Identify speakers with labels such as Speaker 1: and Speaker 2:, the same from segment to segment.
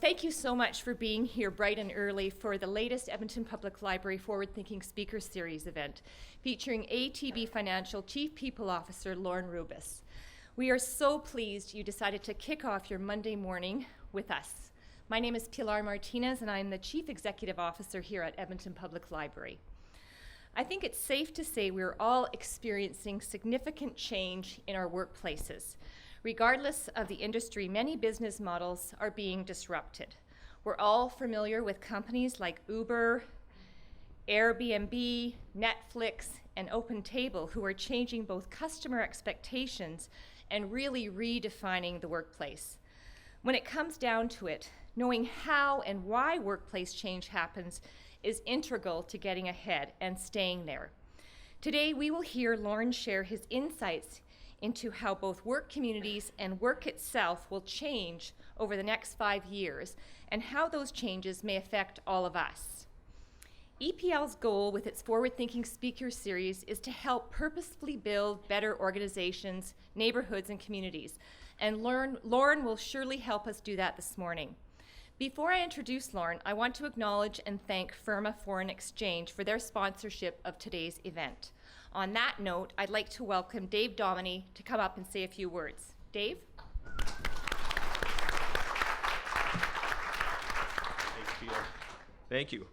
Speaker 1: Thank you so much for being here bright and early for the latest Edmonton Public Library Forward Thinking Speaker Series event featuring ATB Financial Chief People Officer Lorne Rubis. We are so pleased you decided to kick off your Monday morning with us. My name is Pilar Martinez and I'm the Chief Executive Officer here at Edmonton Public Library. I think it's safe to say we're all experiencing significant change in our workplaces. Regardless of the industry, many business models are being disrupted. We're all familiar with companies like Uber, Airbnb, Netflix, and OpenTable who are changing both customer expectations and really redefining the workplace. When it comes down to it, knowing how and why workplace change happens is integral to getting ahead and staying there. Today, we will hear Loren share his insights into how both work communities and work itself will change over the next 5 years and how those changes may affect all of us. EPL's goal with its Forward Thinking Speaker Series is to help purposefully build better organizations, neighborhoods, and communities. And Loren will surely help us do that this morning. Before I introduce Loren, I want to acknowledge and thank Firma Foreign Exchange for their sponsorship of today's event. On that note, I'd like to welcome Dave Dominy to come up and say a few words. Dave?
Speaker 2: Thanks, Peter. Thank you.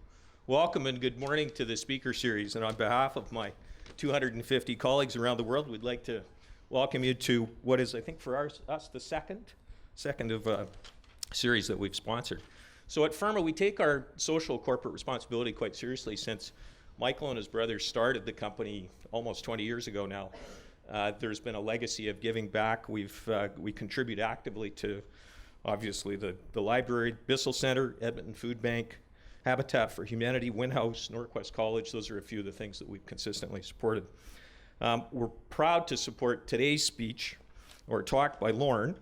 Speaker 2: Welcome and good morning to the speaker series. And on behalf of my 250 colleagues around the world, we'd like to welcome you to what is, I think, for us, the second of a series that we've sponsored. So at Firma, we take our social corporate responsibility quite seriously. Since Michael and his brothers started the company almost 20 years ago now, there's been a legacy of giving back. We contribute actively to, obviously, the library, Bissell Center, Edmonton Food Bank, Habitat for Humanity, Windhouse, Norquest College. Those are a few of the things that we've consistently supported. We're proud to support today's speech or talk by Loren,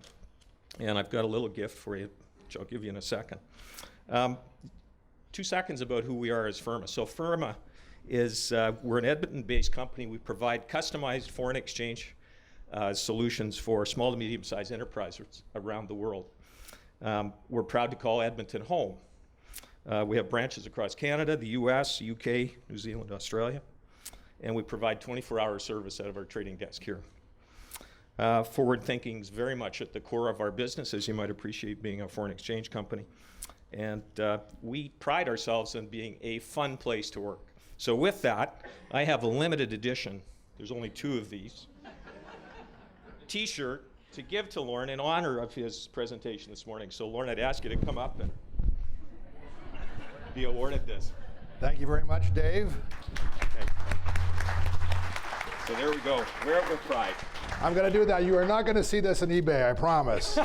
Speaker 2: and I've got a little gift for you, which I'll give you in a second. 2 seconds about who we are as Firma. So Firma is, we're an Edmonton-based company. We provide customized foreign exchange solutions for small to medium-sized enterprises around the world. We're proud to call Edmonton home. We have branches across Canada, the US, UK, New Zealand, Australia, and we provide 24-hour service out of our trading desk here. Forward thinking is very much at the core of our business, as you might appreciate being a foreign exchange company. And we pride ourselves on being a fun place to work. So with that, I have a limited edition, there's only 2 of these, t-shirt to give to Loren in honor of his presentation this morning. So Loren, I'd ask you to come up and be awarded this.
Speaker 3: Thank you very much, Dave.
Speaker 2: Okay. So there we go, wear it with pride.
Speaker 3: I'm going to do that. You are not going to see this on eBay, I promise.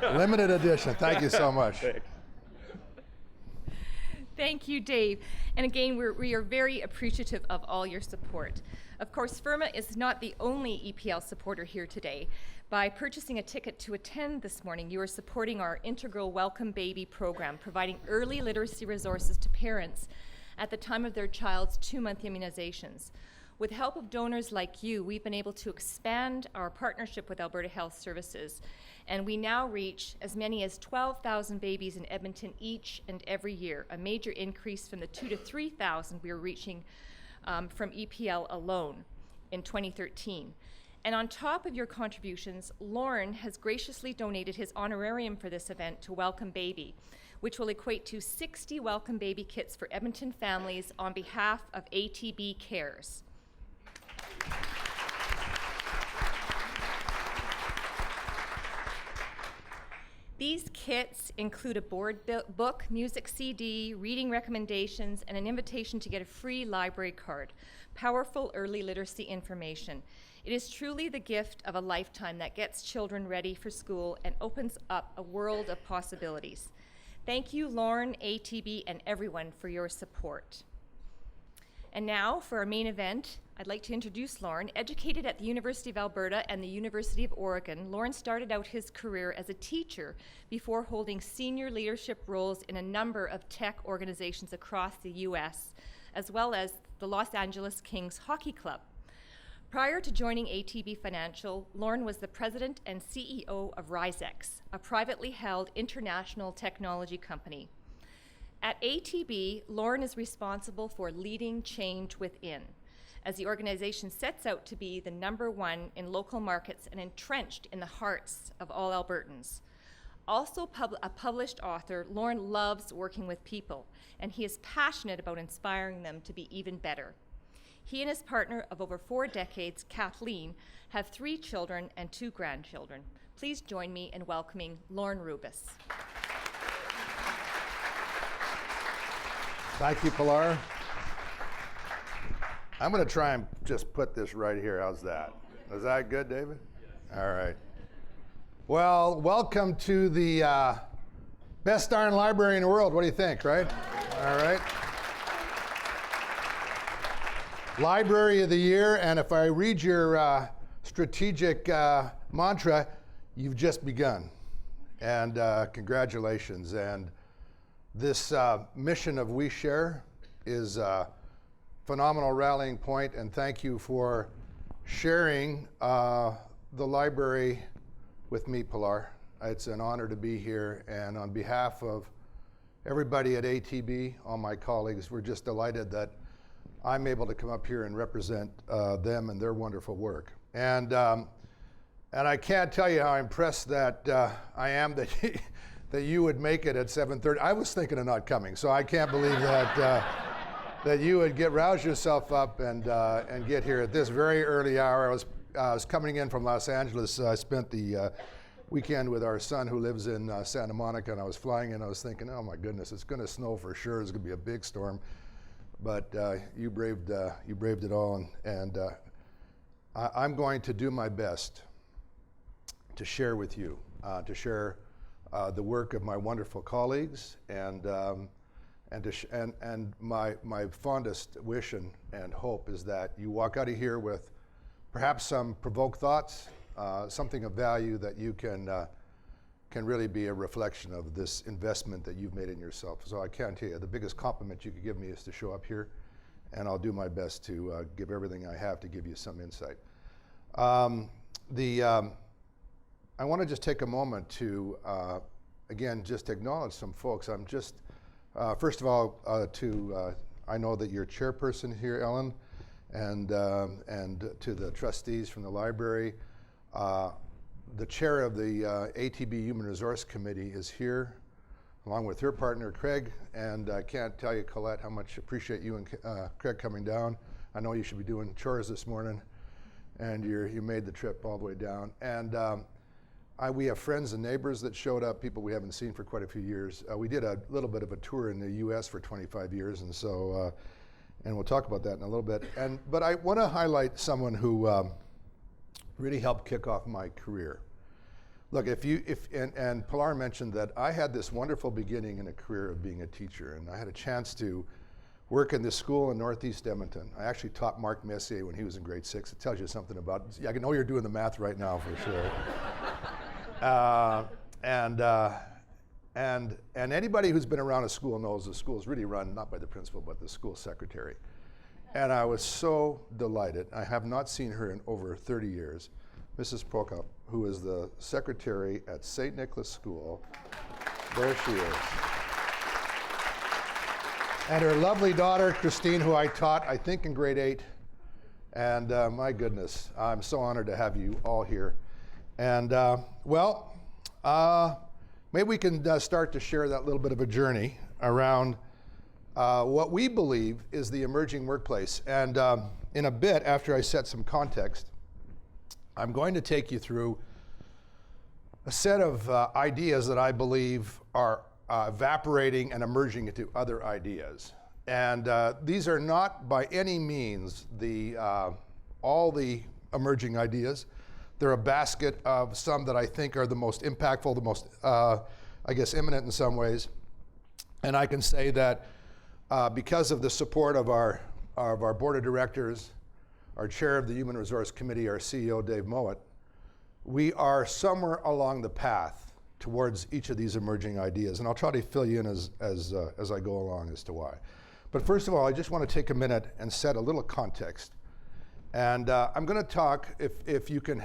Speaker 3: Limited edition. Thank you so much.
Speaker 2: Thanks.
Speaker 1: Thank you, Dave. And again, we are very appreciative of all your support. Of course, Firma is not the only EPL supporter here today. By purchasing a ticket to attend this morning, you are supporting our integral Welcome Baby program, providing early literacy resources to parents at the time of their child's 2-month immunizations. With help of donors like you, we've been able to expand our partnership with Alberta Health Services, and we now reach as many as 12,000 babies in Edmonton each and every year, a major increase from the 2,000 to 3,000 we were reaching from EPL alone in 2013. And on top of your contributions, Loren has graciously donated his honorarium for this event to Welcome Baby, which will equate to 60 Welcome Baby kits for Edmonton families on behalf of ATB Cares. These kits include a board book, music CD, reading recommendations, and an invitation to get a free library card. Powerful early literacy information. It is truly the gift of a lifetime that gets children ready for school and opens up a world of possibilities. Thank you, Loren, ATB, and everyone for your support. And now, for our main event, I'd like to introduce Loren. Educated at the University of Alberta and the University of Oregon, Loren started out his career as a teacher before holding senior leadership roles in a number of tech organizations across the US, as well as the Los Angeles Kings Hockey Club. Prior to joining ATB Financial, Lorne was the president and CEO of RiseX, a privately held international technology company. At ATB, Lorne is responsible for leading change within, as the organization sets out to be the #1 in local markets and entrenched in the hearts of all Albertans. Also a published author, Lorne loves working with people, and he is passionate about inspiring them to be even better. He and his partner of over 4 decades, Kathleen, have 3 children and 2 grandchildren. Please join me in welcoming Lorne Rubis.
Speaker 3: Thank you, Pilar. I'm going to try and just put this right here. How's that? Is that good, David? Yes. All right. Well, welcome to the best darn library in the world. What do you think, right? All right. Library of the Year, and if I read your strategic mantra, you've just begun. And congratulations. And this mission of We Share is a phenomenal rallying point, and thank you for sharing the library with me, Pilar. It's an honor to be here, and on behalf of everybody at ATB, all my colleagues, we're just delighted that I'm able to come up here and represent them and their wonderful work. And I can't tell you how impressed that I am that you would make it at 7:30. I was thinking of not coming, so I can't believe that that you would rouse yourself up and get here at this very early hour. I was coming in from Los Angeles. I spent the weekend with our son who lives in Santa Monica, and I was flying in. I was thinking, oh my goodness, it's going to snow for sure. It's going to be a big storm. But you braved it all, and I'm going to do my best to share with you, to share the work of my wonderful colleagues, and my fondest wish and hope is that you walk out of here with perhaps some provoked thoughts, something of value that you can really be a reflection of this investment that you've made in yourself. So I can't tell you, the biggest compliment you could give me is to show up here, and I'll do my best to give everything I have to give you some insight. I want to just take a moment to, again, just acknowledge some folks. I'm just, first of all, I know that you're chairperson here, Ellen, and to the trustees from the library. The chair of the ATB Human Resource Committee is here, along with her partner, Craig, and I can't tell you, Colette, how much I appreciate you and Craig coming down. I know you should be doing chores this morning, and you made the trip all the way down. And we have friends and neighbors that showed up, people we haven't seen for quite a few years. We did a little bit of a tour in the U.S. for 25 years, and so, and we'll talk about that in a little bit. But I want to highlight someone who really helped kick off my career. Look, and Pilar mentioned that I had this wonderful beginning in a career of being a teacher, and I had a chance to work in this school in Northeast Edmonton. I actually taught Mark Messier when he was in grade 6. It tells you something about, I know you're doing the math right now for sure. And anybody who's been around a school knows the school is really run not by the principal, but the school secretary. And I was so delighted. I have not seen her in over 30 years. Mrs. Prokop, who is the secretary at St. Nicholas School. There she is. And her lovely daughter, Christine, who I taught, I think, in grade 8. And my goodness, I'm so honored to have you all here. And maybe we can start to share that little bit of a journey around what we believe is the emerging workplace. And in a bit, after I set some context, I'm going to take you through a set of ideas that I believe are evaporating and emerging into other ideas. And these are not by any means all the emerging ideas. They're a basket of some that I think are the most impactful, the most, imminent in some ways. And I can say that because of the support of our board of directors, our chair of the Human Resource Committee, our CEO, Dave Mowat, we are somewhere along the path towards each of these emerging ideas. And I'll try to fill you in as I go along as to why. But first of all, I just want to take a minute and set a little context. And I'm going to talk, if you can,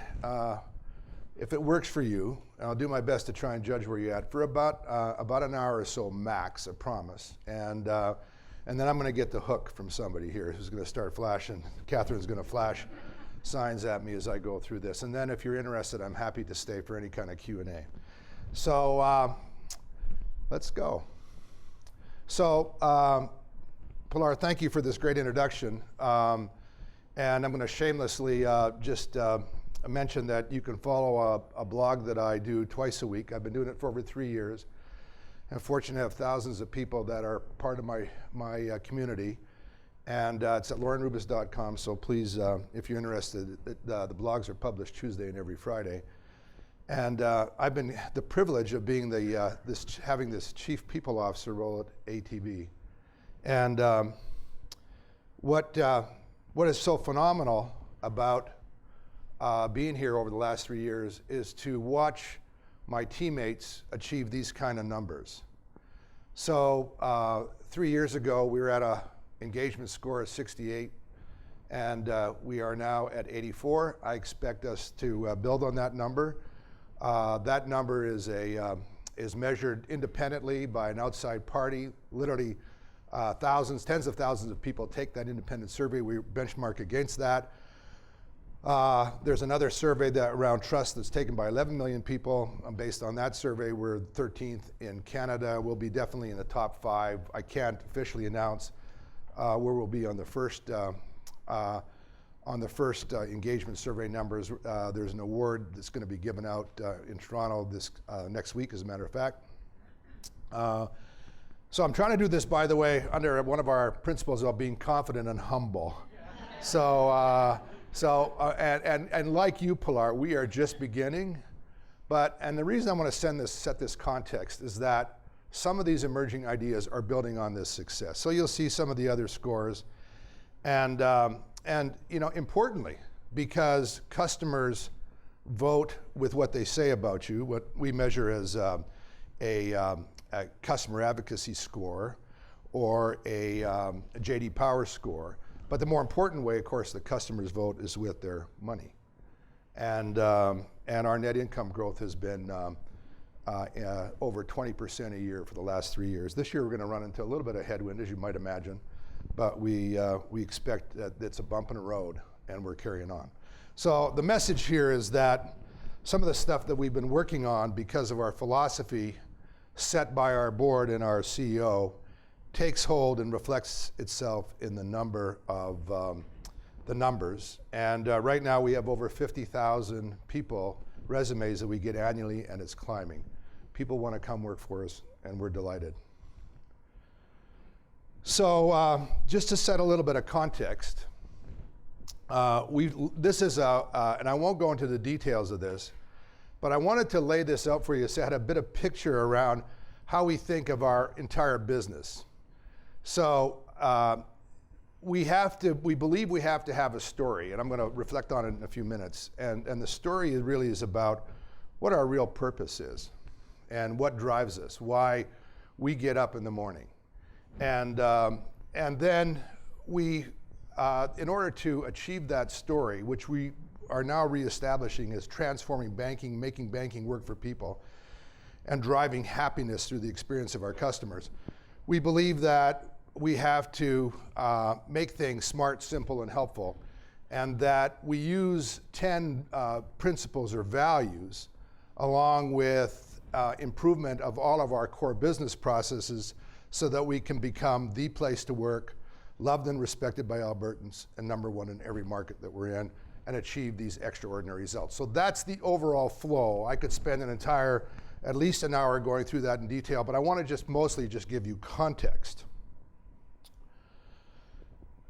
Speaker 3: if it works for you, and I'll do my best to try and judge where you're at, for about an hour or so max, I promise. And then I'm going to get the hook from somebody here who's going to start flashing. Catherine's going to flash signs at me as I go through this. And then if you're interested, I'm happy to stay for any kind of Q&A. So let's go. So Pilar, thank you for this great introduction. And I'm going to shamelessly just mention that you can follow a blog that I do twice a week. I've been doing it for over 3 years. I'm fortunate to have thousands of people that are part of my community. And it's at lorenrubis.com, so please, if you're interested, the blogs are published Tuesday and every Friday. And I've been the privilege of being having this chief people officer role at ATB. And what is so phenomenal about being here over the last 3 years is to watch my teammates achieve these kind of numbers. So 3 years ago, we were at a engagement score of 68, and we are now at 84. I expect us to build on that number. That number is measured independently by an outside party. Literally tens of thousands of people take that independent survey. We benchmark against that. There's another survey around trust that's taken by 11 million people. Based on that survey, we're 13th in Canada. We'll be definitely in the top 5. I can't officially announce where we'll be on the first engagement survey numbers. There's an award that's going to be given out in Toronto next week, as a matter of fact. So I'm trying to do this, by the way, under one of our principles of being confident and humble. So like you, Pilar, we are just beginning. And the reason I want to set this context is that some of these emerging ideas are building on this success. So you'll see some of the other scores. And importantly, because customers vote with what they say about you, what we measure as a customer advocacy score or a JD Power score. But the more important way, of course, the customers vote is with their money. And our net income growth has been over 20% a year for the last 3 years. This year we're going to run into a little bit of headwind, as you might imagine. But we expect that it's a bump in the road, and we're carrying on. So the message here is that some of the stuff that we've been working on because of our philosophy set by our board and our CEO takes hold and reflects itself in the number of the numbers. And right now we have over 50,000 resumes that we get annually, and it's climbing. People want to come work for us, and we're delighted. So just to set a little bit of context, this is and I won't go into the details of this, but I wanted to lay this out for you so I had a bit of picture around how we think of our entire business. So we believe we have to have a story, and I'm going to reflect on it in a few minutes. And the story really is about what our real purpose is and what drives us, why we get up in the morning. And then we, in order to achieve that story, which we are now reestablishing as transforming banking, making banking work for people, and driving happiness through the experience of our customers, we believe that we have to make things smart, simple, and helpful, and that we use 10 principles or values along with improvement of all of our core business processes so that we can become the place to work, loved and respected by Albertans, and number one in every market that we're in, and achieve these extraordinary results. So that's the overall flow. I could spend at least an hour going through that in detail, but I want to mostly give you context.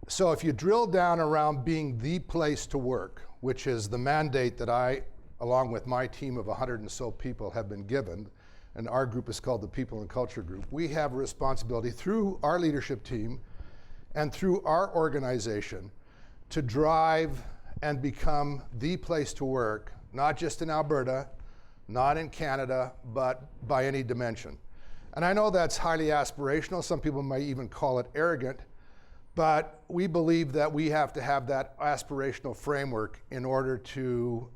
Speaker 3: So if you drill down around being the place to work, which is the mandate that I, along with my team of 100 and so people, have been given, and our group is called the People and Culture Group, we have a responsibility through our leadership team and through our organization to drive and become the place to work, not just in Alberta, not in Canada, but by any dimension. And I know that's highly aspirational. Some people might even call it arrogant. But we believe that we have to have that aspirational framework in order to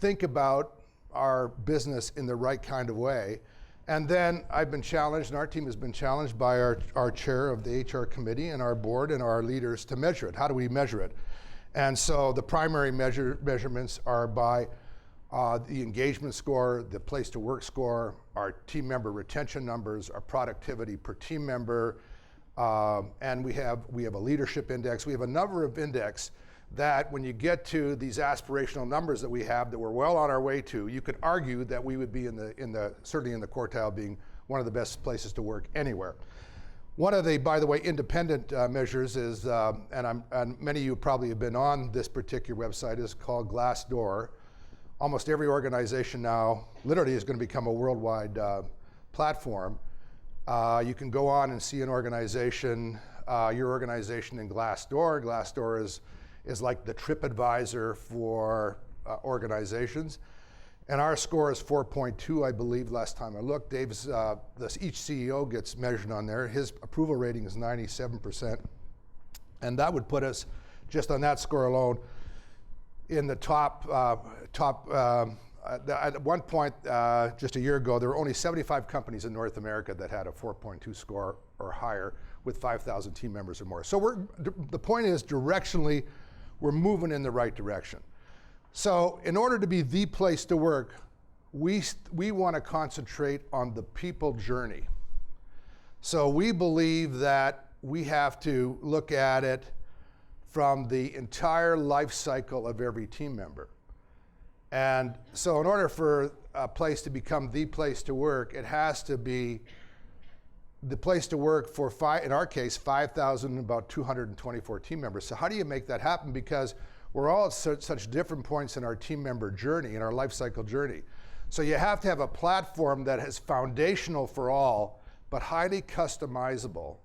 Speaker 3: think about our business in the right kind of way. And then I've been challenged, and our team has been challenged by our chair of the HR committee and our board and our leaders to measure it. How do we measure it? And so the primary measurements are by the engagement score, the place to work score, our team member retention numbers, our productivity per team member, and we have a leadership index. We have a number of index that when you get to these aspirational numbers that we have that we're well on our way to, you could argue that we would be certainly in the quartile, being one of the best places to work anywhere. One of the, by the way, independent measures is, and many of you probably have been on this particular website, is called Glassdoor. Almost every organization now literally is going to become a worldwide platform. You can go on and see an organization, your organization in Glassdoor. Glassdoor is like the TripAdvisor for organizations. And our score is 4.2, I believe, last time I looked. Dave's, each CEO gets measured on there. His approval rating is 97%. And that would put us, just on that score alone, in the top, at one point, just a year ago, there were only 75 companies in North America that had a 4.2 score or higher with 5,000 team members or more. So the point is, directionally, we're moving in the right direction. So in order to be the place to work, we want to concentrate on the people journey. So we believe that we have to look at it from the entire life cycle of every team member. And so in order for a place to become the place to work, it has to be the place to work for, in our case, 5,000, about 224 team members. So how do you make that happen? Because we're all at such different points in our team member journey, in our life cycle journey. So you have to have a platform that is foundational for all, but highly customizable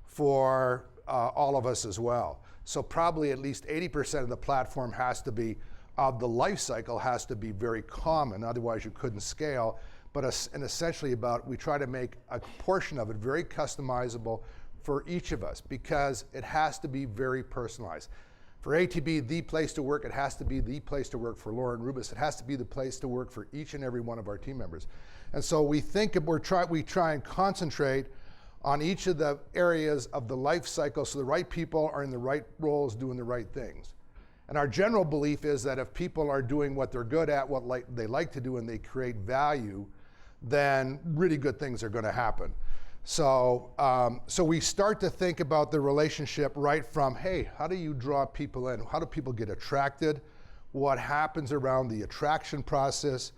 Speaker 3: for all of us as well. So probably at least 80% of the platform has to be, the life cycle has to be very common, otherwise you couldn't scale. But and essentially we try to make a portion of it very customizable for each of us, because it has to be very personalized. For ATB, the place to work, it has to be the place to work for Lorne Rubis. It has to be the place to work for each and every one of our team members. And so we try and concentrate on each of the areas of the life cycle so the right people are in the right roles doing the right things. And our general belief is that if people are doing what they're good at, what they like to do, and they create value, then really good things are going to happen. So we start to think about the relationship right from, hey, how do you draw people in? How do people get attracted? What happens around the attraction process,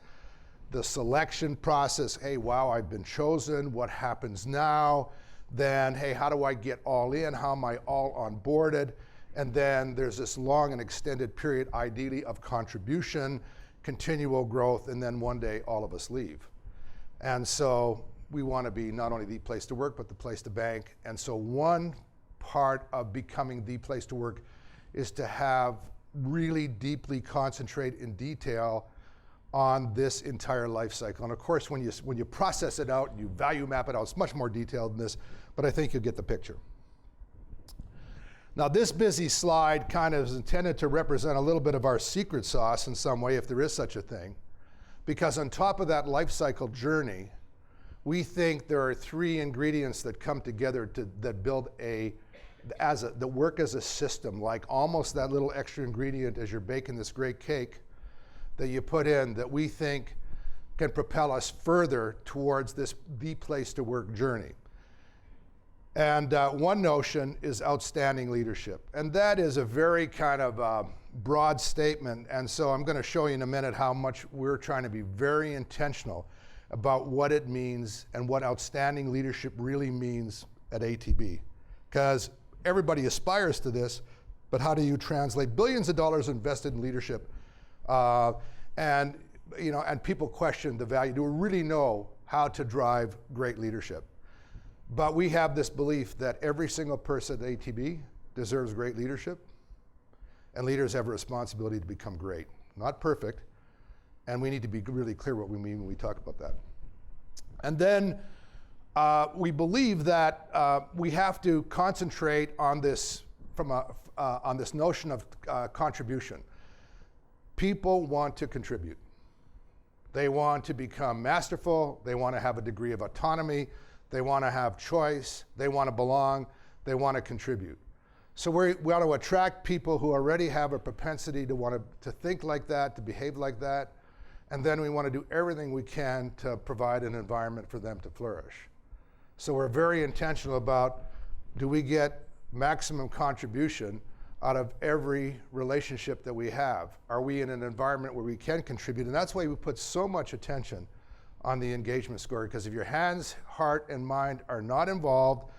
Speaker 3: the selection process? Hey, wow, I've been chosen. What happens now? Then, hey, how do I get all in? How am I all onboarded? And then there's this long and extended period, ideally, of contribution, continual growth, and then one day all of us leave. And so we want to be not only the place to work, but the place to bank. And so one part of becoming the place to work is to have really deeply concentrate in detail on this entire life cycle. And of course, when you process it out, you value map it out, it's much more detailed than this, but I think you'll get the picture. Now, this busy slide kind of is intended to represent a little bit of our secret sauce in some way, if there is such a thing, because on top of that life cycle journey, we think there are three ingredients that come together that build that work as a system, like almost that little extra ingredient as you're baking this great cake that you put in, that we think can propel us further towards the place to work journey. And one notion is outstanding leadership. And that is a very kind of broad statement. And so I'm going to show you in a minute how much we're trying to be very intentional about what it means and what outstanding leadership really means at ATB. Because everybody aspires to this, but how do you translate billions of dollars invested in leadership? And people question the value. Do we really know how to drive great leadership? But we have this belief that every single person at ATB deserves great leadership, and leaders have a responsibility to become great. Not perfect, and we need to be really clear what we mean when we talk about that. And then we believe that we have to concentrate on this on this notion of contribution. People want to contribute. They want to become masterful. They want to have a degree of autonomy. They want to have choice. They want to belong. They want to contribute. So we want to attract people who already have a propensity to want to think like that, to behave like that. And then we want to do everything we can to provide an environment for them to flourish. So we're very intentional about, do we get maximum contribution out of every relationship that we have? Are we in an environment where we can contribute? And that's why we put so much attention on the engagement score, because if your hands, heart, and mind are not involved,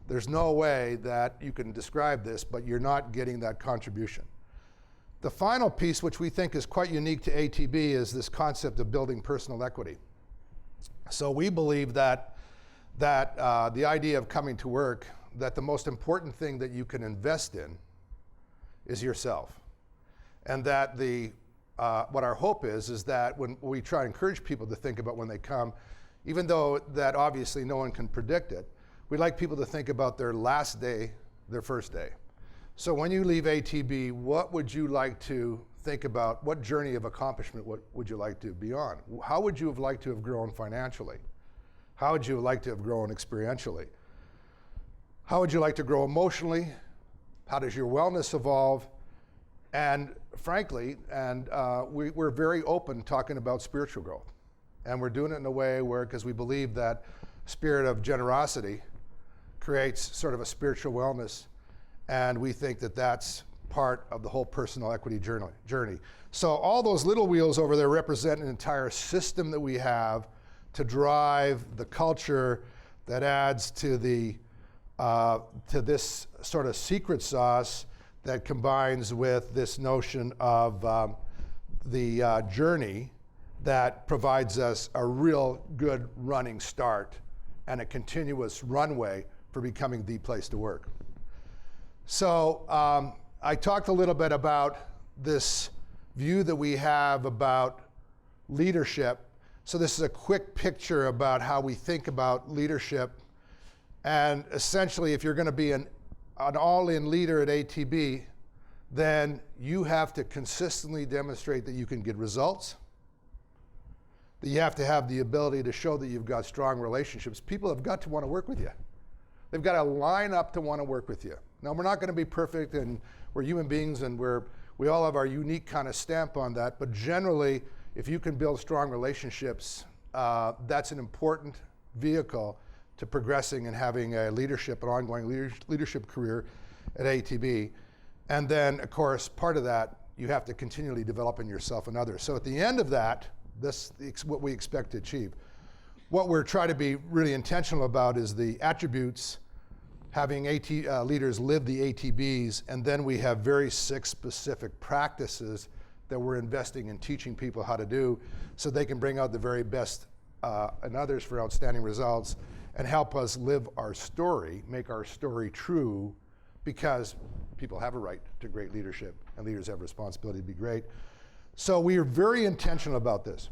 Speaker 3: there's no way that you can describe this, but you're not getting that contribution. The final piece, which we think is quite unique to ATB, is this concept of building personal equity. So we believe that the idea of coming to work, that the most important thing that you can invest in is yourself. And that what our hope is that when we try to encourage people to think about when they come, even though that obviously no one can predict it, we'd like people to think about their last day, their first day. So when you leave ATB, what would you like to think about? What journey of accomplishment would you like to be on? How would you have liked to have grown financially? How would you have liked to have grown experientially? How would you like to grow emotionally? How does your wellness evolve? And frankly, we're very open talking about spiritual growth. And we're doing it in a way where, because we believe that spirit of generosity creates sort of a spiritual wellness. And we think that that's part of the whole personal equity journey. So all those little wheels over there represent an entire system that we have to drive the culture that adds to to this sort of secret sauce that combines with this notion of the journey that provides us a real good running start and a continuous runway for becoming the place to work. So I talked a little bit about this view that we have about leadership. So this is a quick picture about how we think about leadership. And essentially, if you're going to be an all-in leader at ATB, then you have to consistently demonstrate that you can get results, that you have to have the ability to show that you've got strong relationships. People have got to want to work with you. They've got to line up to want to work with you. Now, we're not going to be perfect, and we're human beings, and we all have our unique kind of stamp on that, but generally, if you can build strong relationships, that's an important vehicle to progressing and having a leadership, an ongoing leadership career at ATB. And then, of course, part of that, you have to continually develop in yourself and others. So at the end of that, this is what we expect to achieve. What we're trying to be really intentional about is the attributes, having leaders live the ATBs, and then we have very 6 specific practices that we're investing in teaching people how to do so they can bring out the very best in others for outstanding results and help us live our story, make our story true, because people have a right to great leadership and leaders have a responsibility to be great. So we are very intentional about this.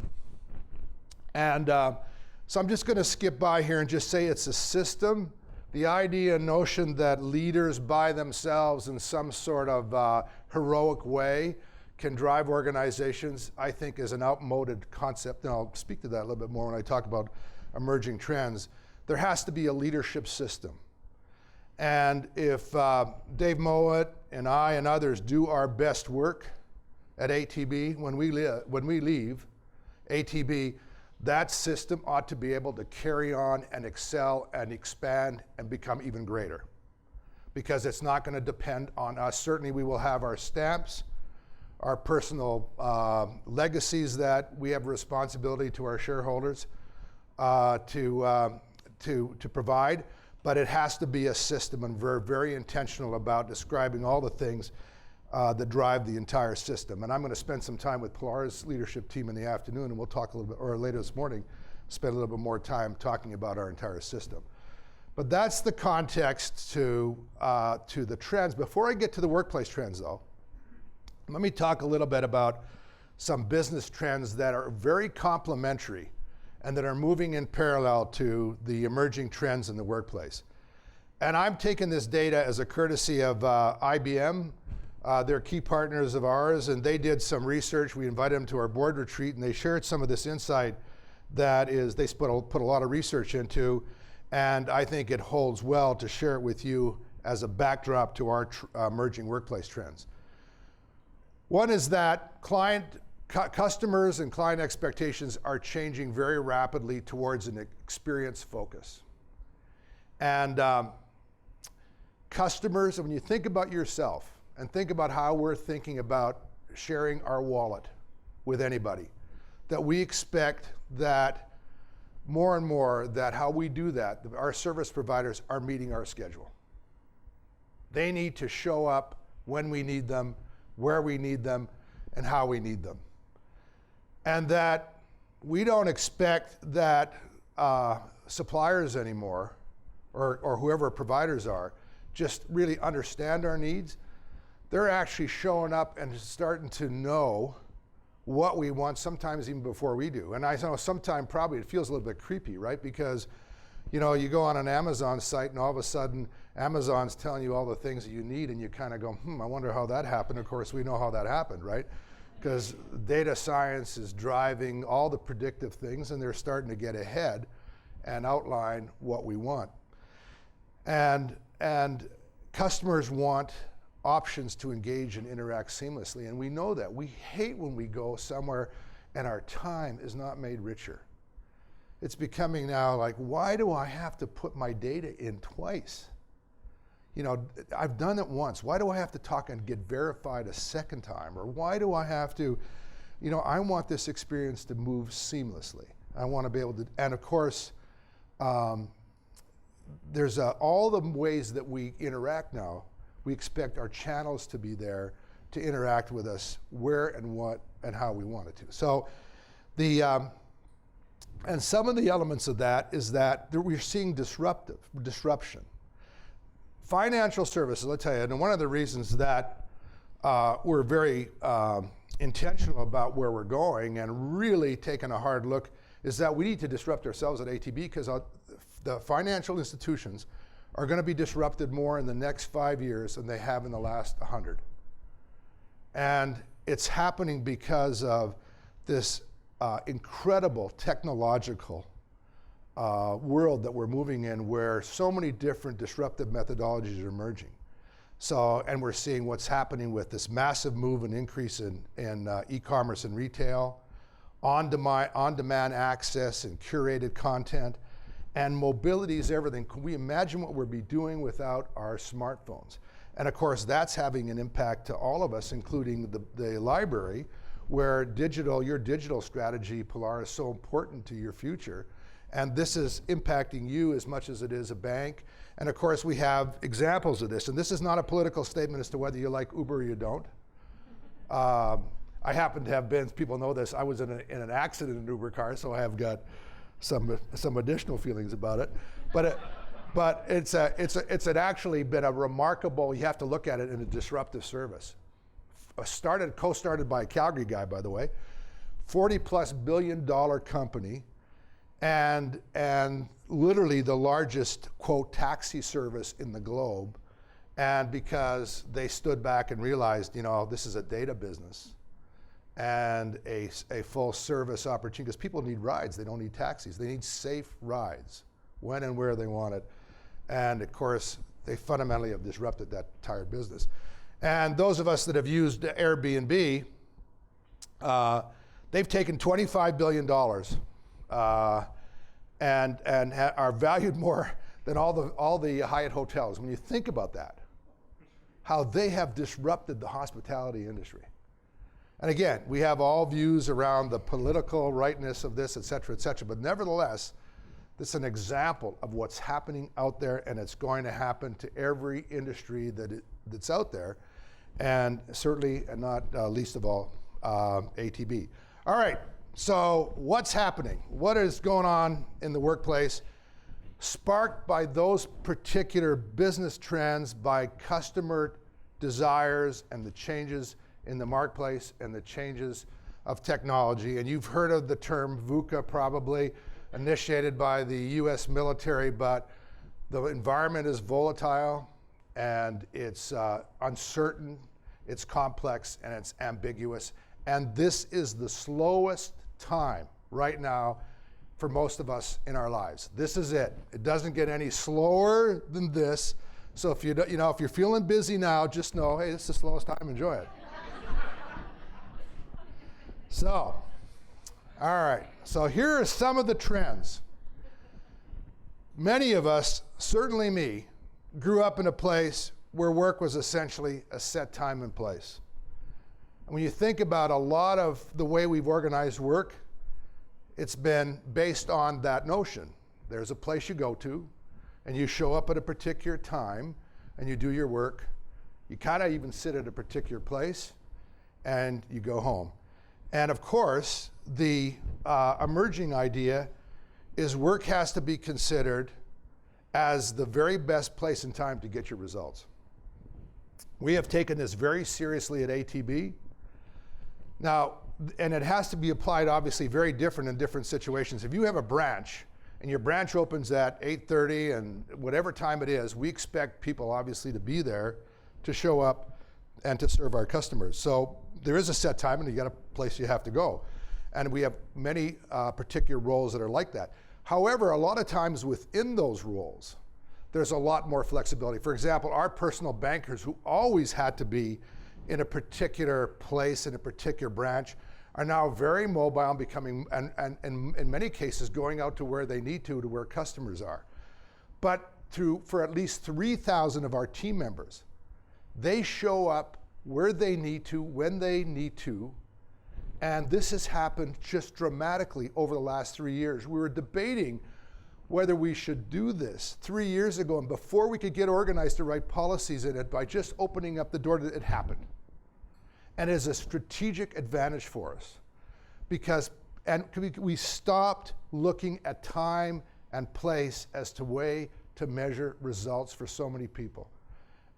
Speaker 3: And so I'm just going to skip by here and just say it's a system. The idea and notion that leaders by themselves in some sort of heroic way can drive organizations, I think, is an outmoded concept. And I'll speak to that a little bit more when I talk about emerging trends. There has to be a leadership system. And if Dave Mowat and I and others do our best work at ATB, when we leave ATB, that system ought to be able to carry on and excel and expand and become even greater. Because it's not going to depend on us. Certainly we will have our stamps, our personal legacies that we have a responsibility to our shareholders to provide, but it has to be a system, and we're very intentional about describing all the things that drive the entire system. And I'm going to spend some time with Pilar's leadership team in the afternoon, and we'll talk a little bit, or later this morning, spend a little bit more time talking about our entire system. But that's the context to the trends. Before I get to the workplace trends, though, let me talk a little bit about some business trends that are very complementary and that are moving in parallel to the emerging trends in the workplace. And I'm taking this data as a courtesy of IBM. They're key partners of ours, and they did some research. We invited them to our board retreat, and they shared some of this insight that is, they put a lot of research into, and I think it holds well to share it with you as a backdrop to our emerging workplace trends. One is that customers and client expectations are changing very rapidly towards an experience focus. And customers, when you think about yourself and think about how we're thinking about sharing our wallet with anybody, that we expect that more and more that how we do that, our service providers are meeting our schedule. They need to show up when we need them, where we need them, and how we need them. And that we don't expect that suppliers anymore, or whoever providers are, just really understand our needs. They're actually showing up and starting to know what we want, sometimes even before we do. And I know sometimes probably it feels a little bit creepy, right? Because you know, you go on an Amazon site and all of a sudden Amazon's telling you all the things that you need, and you kind of go, I wonder how that happened. Of course, we know how that happened, right? Because data science is driving all the predictive things, and they're starting to get ahead and outline what we want. And customers want options to engage and interact seamlessly, and we know that. We hate when we go somewhere and our time is not made richer. It's becoming now like, why do I have to put my data in twice? You know, I've done it once. Why do I have to talk and get verified a second time? Or why do I have to, you know, I want this experience to move seamlessly. I want to be able to, and of course, there's all the ways that we interact now. We expect our channels to be there to interact with us where and what and how we want it to. So and some of the elements of that is that we're seeing disruption. Financial services, I'll tell you, and one of the reasons that we're very intentional about where we're going and really taking a hard look is that we need to disrupt ourselves at ATB, because the financial institutions are going to be disrupted more in the next 5 years than they have in the last 100. And it's happening because of this incredible technological world that we're moving in, where so many different disruptive methodologies are emerging. So, and we're seeing what's happening with this massive move and increase in e-commerce and retail, on-demand access and curated content, and mobility is everything. Can we imagine what we'll be doing without our smartphones? And of course, that's having an impact to all of us, including the library, where your digital strategy, Pilar, is so important to your future. And this is impacting you as much as it is a bank. And of course, we have examples of this. And this is not a political statement as to whether you like Uber or you don't. I happen to have been, people know this, I was in an accident in an Uber car, so I have got some additional feelings about it. But it's actually been a remarkable, you have to look at it in a disruptive service. Co-started by a Calgary guy, by the way, $40+ billion company, and literally the largest, quote, taxi service in the globe. And because they stood back and realized, you know, this is a data business and a full service opportunity, because people need rides, they don't need taxis. They need safe rides when and where they want it. And of course, they fundamentally have disrupted that entire business. And those of us that have used Airbnb, they've taken $25 billion and are valued more than all the Hyatt hotels. When you think about that, how they have disrupted the hospitality industry. And again, we have all views around the political rightness of this, et cetera, but nevertheless, this is an example of what's happening out there, and it's going to happen to every industry that's out there, and certainly, and not least of all, ATB. All right, so what's happening? What is going on in the workplace? Sparked by those particular business trends, by customer desires and the changes in the marketplace and the changes of technology. And you've heard of the term VUCA probably. initiated by the US military, but the environment is volatile and it's uncertain, it's complex, and it's ambiguous. And this is the slowest time right now for most of us in our lives. This is it. It doesn't get any slower than this. So if if you're feeling busy now, just know, hey, this is the slowest time. Enjoy it. So, all right. So here are some of the trends. Many of us, certainly me, grew up in a place where work was essentially a set time and place. And when you think about a lot of the way we've organized work, it's been based on that notion. There's a place you go to, and you show up at a particular time, and you do your work. You kind of even sit at a particular place, and you go home. And of course, the emerging idea is work has to be considered as the very best place and time to get your results. We have taken this very seriously at ATB. Now, and it has to be applied obviously very different in different situations. If you have a branch and your branch opens at 8:30 and whatever time it is, we expect people obviously to be there to show up and to serve our customers. So there is a set time and you got a place you have to go. And we have many particular roles that are like that. However, a lot of times within those roles, there's a lot more flexibility. For example, our personal bankers who always had to be in a particular place, in a particular branch, are now very mobile and becoming, and in many cases, going out to where they need to where customers are. But for at least 3,000 of our team members, they show up where they need to, when they need to, and this has happened just dramatically over the last 3 years. We were debating whether we should do this 3 years ago, and before we could get organized to write policies in it, by just opening up the door, it happened. And it is a strategic advantage for us because we stopped looking at time and place as the way to measure results for so many people.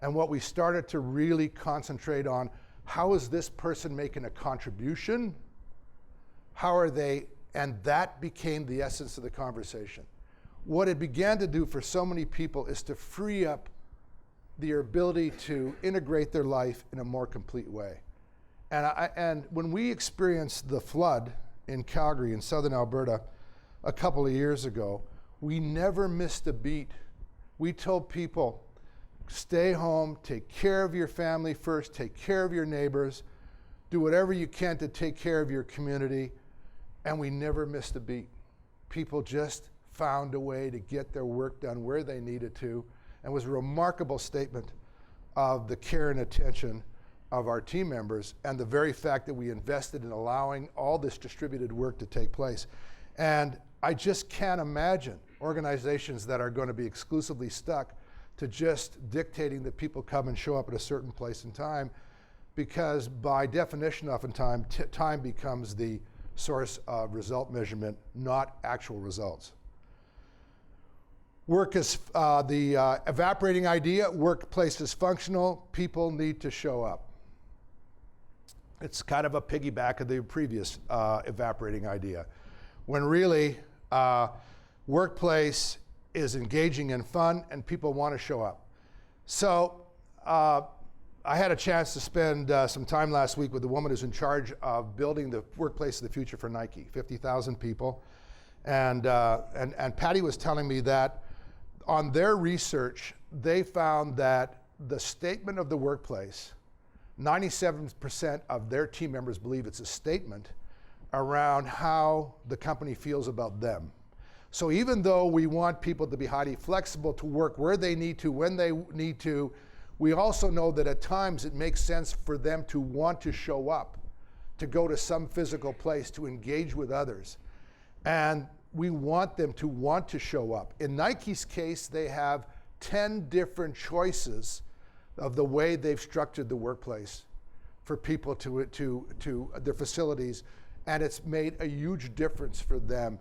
Speaker 3: And what we started to really concentrate on, how is this person making a contribution? How are they? And that became the essence of the conversation. What it began to do for so many people is to free up their ability to integrate their life in a more complete way. And when we experienced the flood in Calgary in southern Alberta a couple of years ago, we never missed a beat. We told people, stay home, take care of your family first, take care of your neighbors, do whatever you can to take care of your community, and we never missed a beat. People just found a way to get their work done where they needed to, and it was a remarkable statement of the care and attention of our team members and the very fact that we invested in allowing all this distributed work to take place. And I just can't imagine organizations that are going to be exclusively stuck to just dictating that people come and show up at a certain place and time, because by definition oftentimes time becomes the source of result measurement, not actual results. Work is the evaporating idea. Workplace is functional. People need to show up. It's kind of a piggyback of the previous evaporating idea, when really workplace is engaging and fun and people want to show up. So I had a chance to spend some time last week with the woman who's in charge of building the workplace of the future for Nike, 50,000 people. And Patty was telling me that on their research, they found that the statement of the workplace, 97% of their team members believe it's a statement around how the company feels about them. So even though we want people to be highly flexible, to work where they need to, when they need to, we also know that at times it makes sense for them to want to show up, to go to some physical place, to engage with others. And we want them to want to show up. In Nike's case, they have 10 different choices of the way they've structured the workplace for people to their facilities, and it's made a huge difference for them.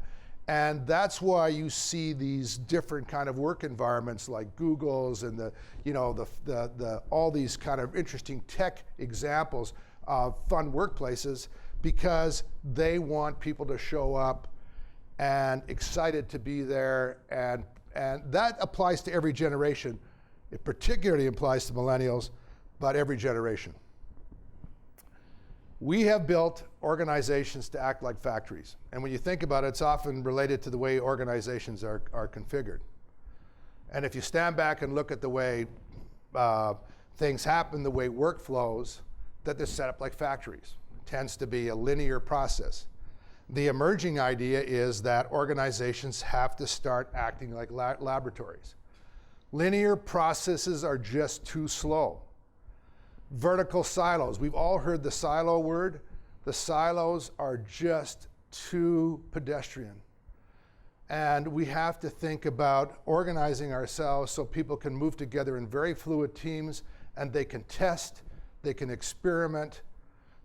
Speaker 3: And that's why you see these different kind of work environments like Google's and the all these kind of interesting tech examples of fun workplaces, because they want people to show up and excited to be there. And that applies to every generation. It particularly applies to millennials, but every generation. We have built organizations to act like factories. And when you think about it, it's often related to the way organizations are configured. And if you stand back and look at the way things happen, the way work flows, that they're set up like factories. It tends to be a linear process. The emerging idea is that organizations have to start acting like laboratories. Linear processes are just too slow. Vertical silos. We've all heard the silo word. The silos are just too pedestrian. And we have to think about organizing ourselves so people can move together in very fluid teams, and they can test, they can experiment,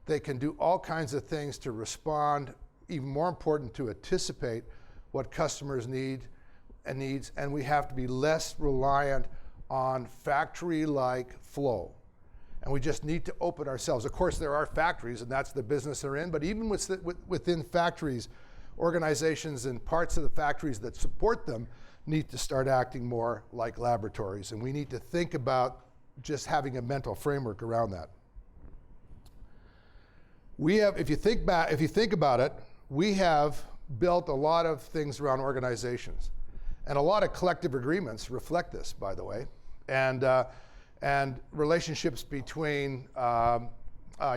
Speaker 3: they can do all kinds of things to respond, even more important, to anticipate what customers need and needs, and we have to be less reliant on factory-like flow. And we just need to open ourselves. Of course, there are factories, and that's the business they're in, but even within factories, organizations and parts of the factories that support them need to start acting more like laboratories. And we need to think about just having a mental framework around that. We have, if you think about it, we have built a lot of things around organizations. And a lot of collective agreements reflect this, by the way. And relationships between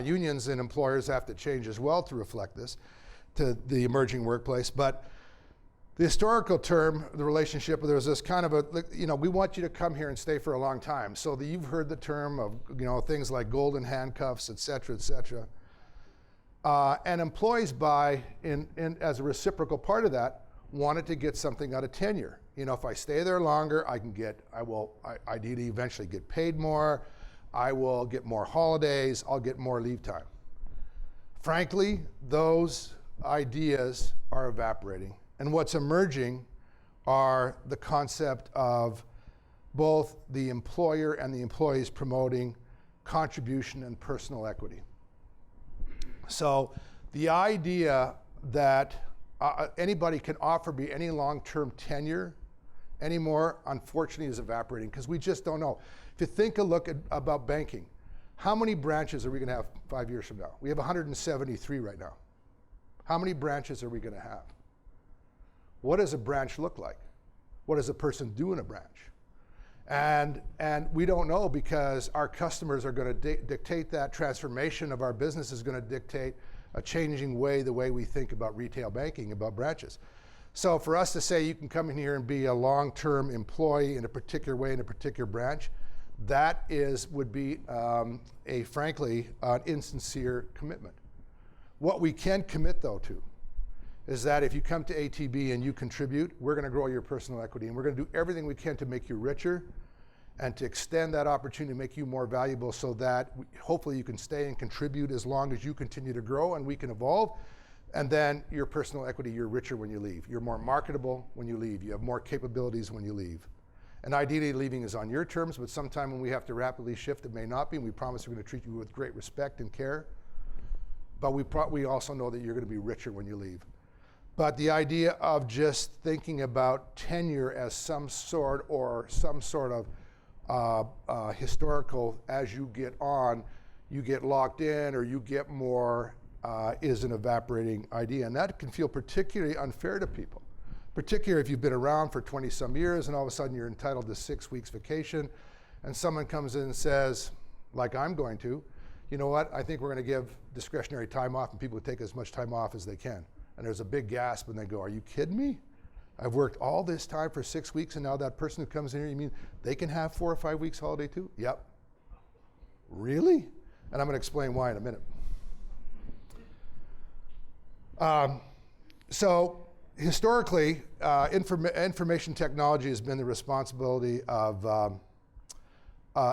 Speaker 3: unions and employers have to change as well to reflect this, to the emerging workplace. But the historical term, the relationship, there was this kind of we want you to come here and stay for a long time. So you've heard the term of, things like golden handcuffs, et cetera, et cetera. And employees as a reciprocal part of that, wanted to get something out of tenure. If I stay there longer, I will ideally eventually get paid more, I will get more holidays, I'll get more leave time. Frankly, those ideas are evaporating. And what's emerging are the concept of both the employer and the employees promoting contribution and personal equity. So the idea that anybody can offer me any long-term tenure anymore, unfortunately, is evaporating because we just don't know. If you think about banking, how many branches are we going to have 5 years from now? We have 173 right now. How many branches are we going to have? What does a branch look like? What does a person do in a branch? And we don't know because our customers are going to dictate that. Transformation of our business is going to dictate a changing way, the way we think about retail banking, about branches. So for us to say you can come in here and be a long-term employee in a particular way in a particular branch, that would be frankly, an insincere commitment. What we can commit though to is that if you come to ATB and you contribute, we're going to grow your personal equity, and we're going to do everything we can to make you richer and to extend that opportunity to make you more valuable so that hopefully you can stay and contribute as long as you continue to grow and we can evolve. And then your personal equity, you're richer when you leave. You're more marketable when you leave. You have more capabilities when you leave. And ideally, leaving is on your terms, but sometime when we have to rapidly shift, it may not be. And we promise we're going to treat you with great respect and care. But we also know that you're going to be richer when you leave. But the idea of just thinking about tenure as some sort of historical, as you get on, you get locked in or you get more, is an evaporating idea. And that can feel particularly unfair to people, particularly if you've been around for 20 some years and all of a sudden you're entitled to 6 weeks vacation and someone comes in and says, like I'm going to, you know what, I think we're going to give discretionary time off and people take as much time off as they can. And there's a big gasp and they go, are you kidding me? I've worked all this time for 6 weeks and now that person who comes in here, you mean they can have 4 or 5 weeks holiday too? Yep. Really? And I'm going to explain why in a minute. So historically, information technology has been the responsibility of,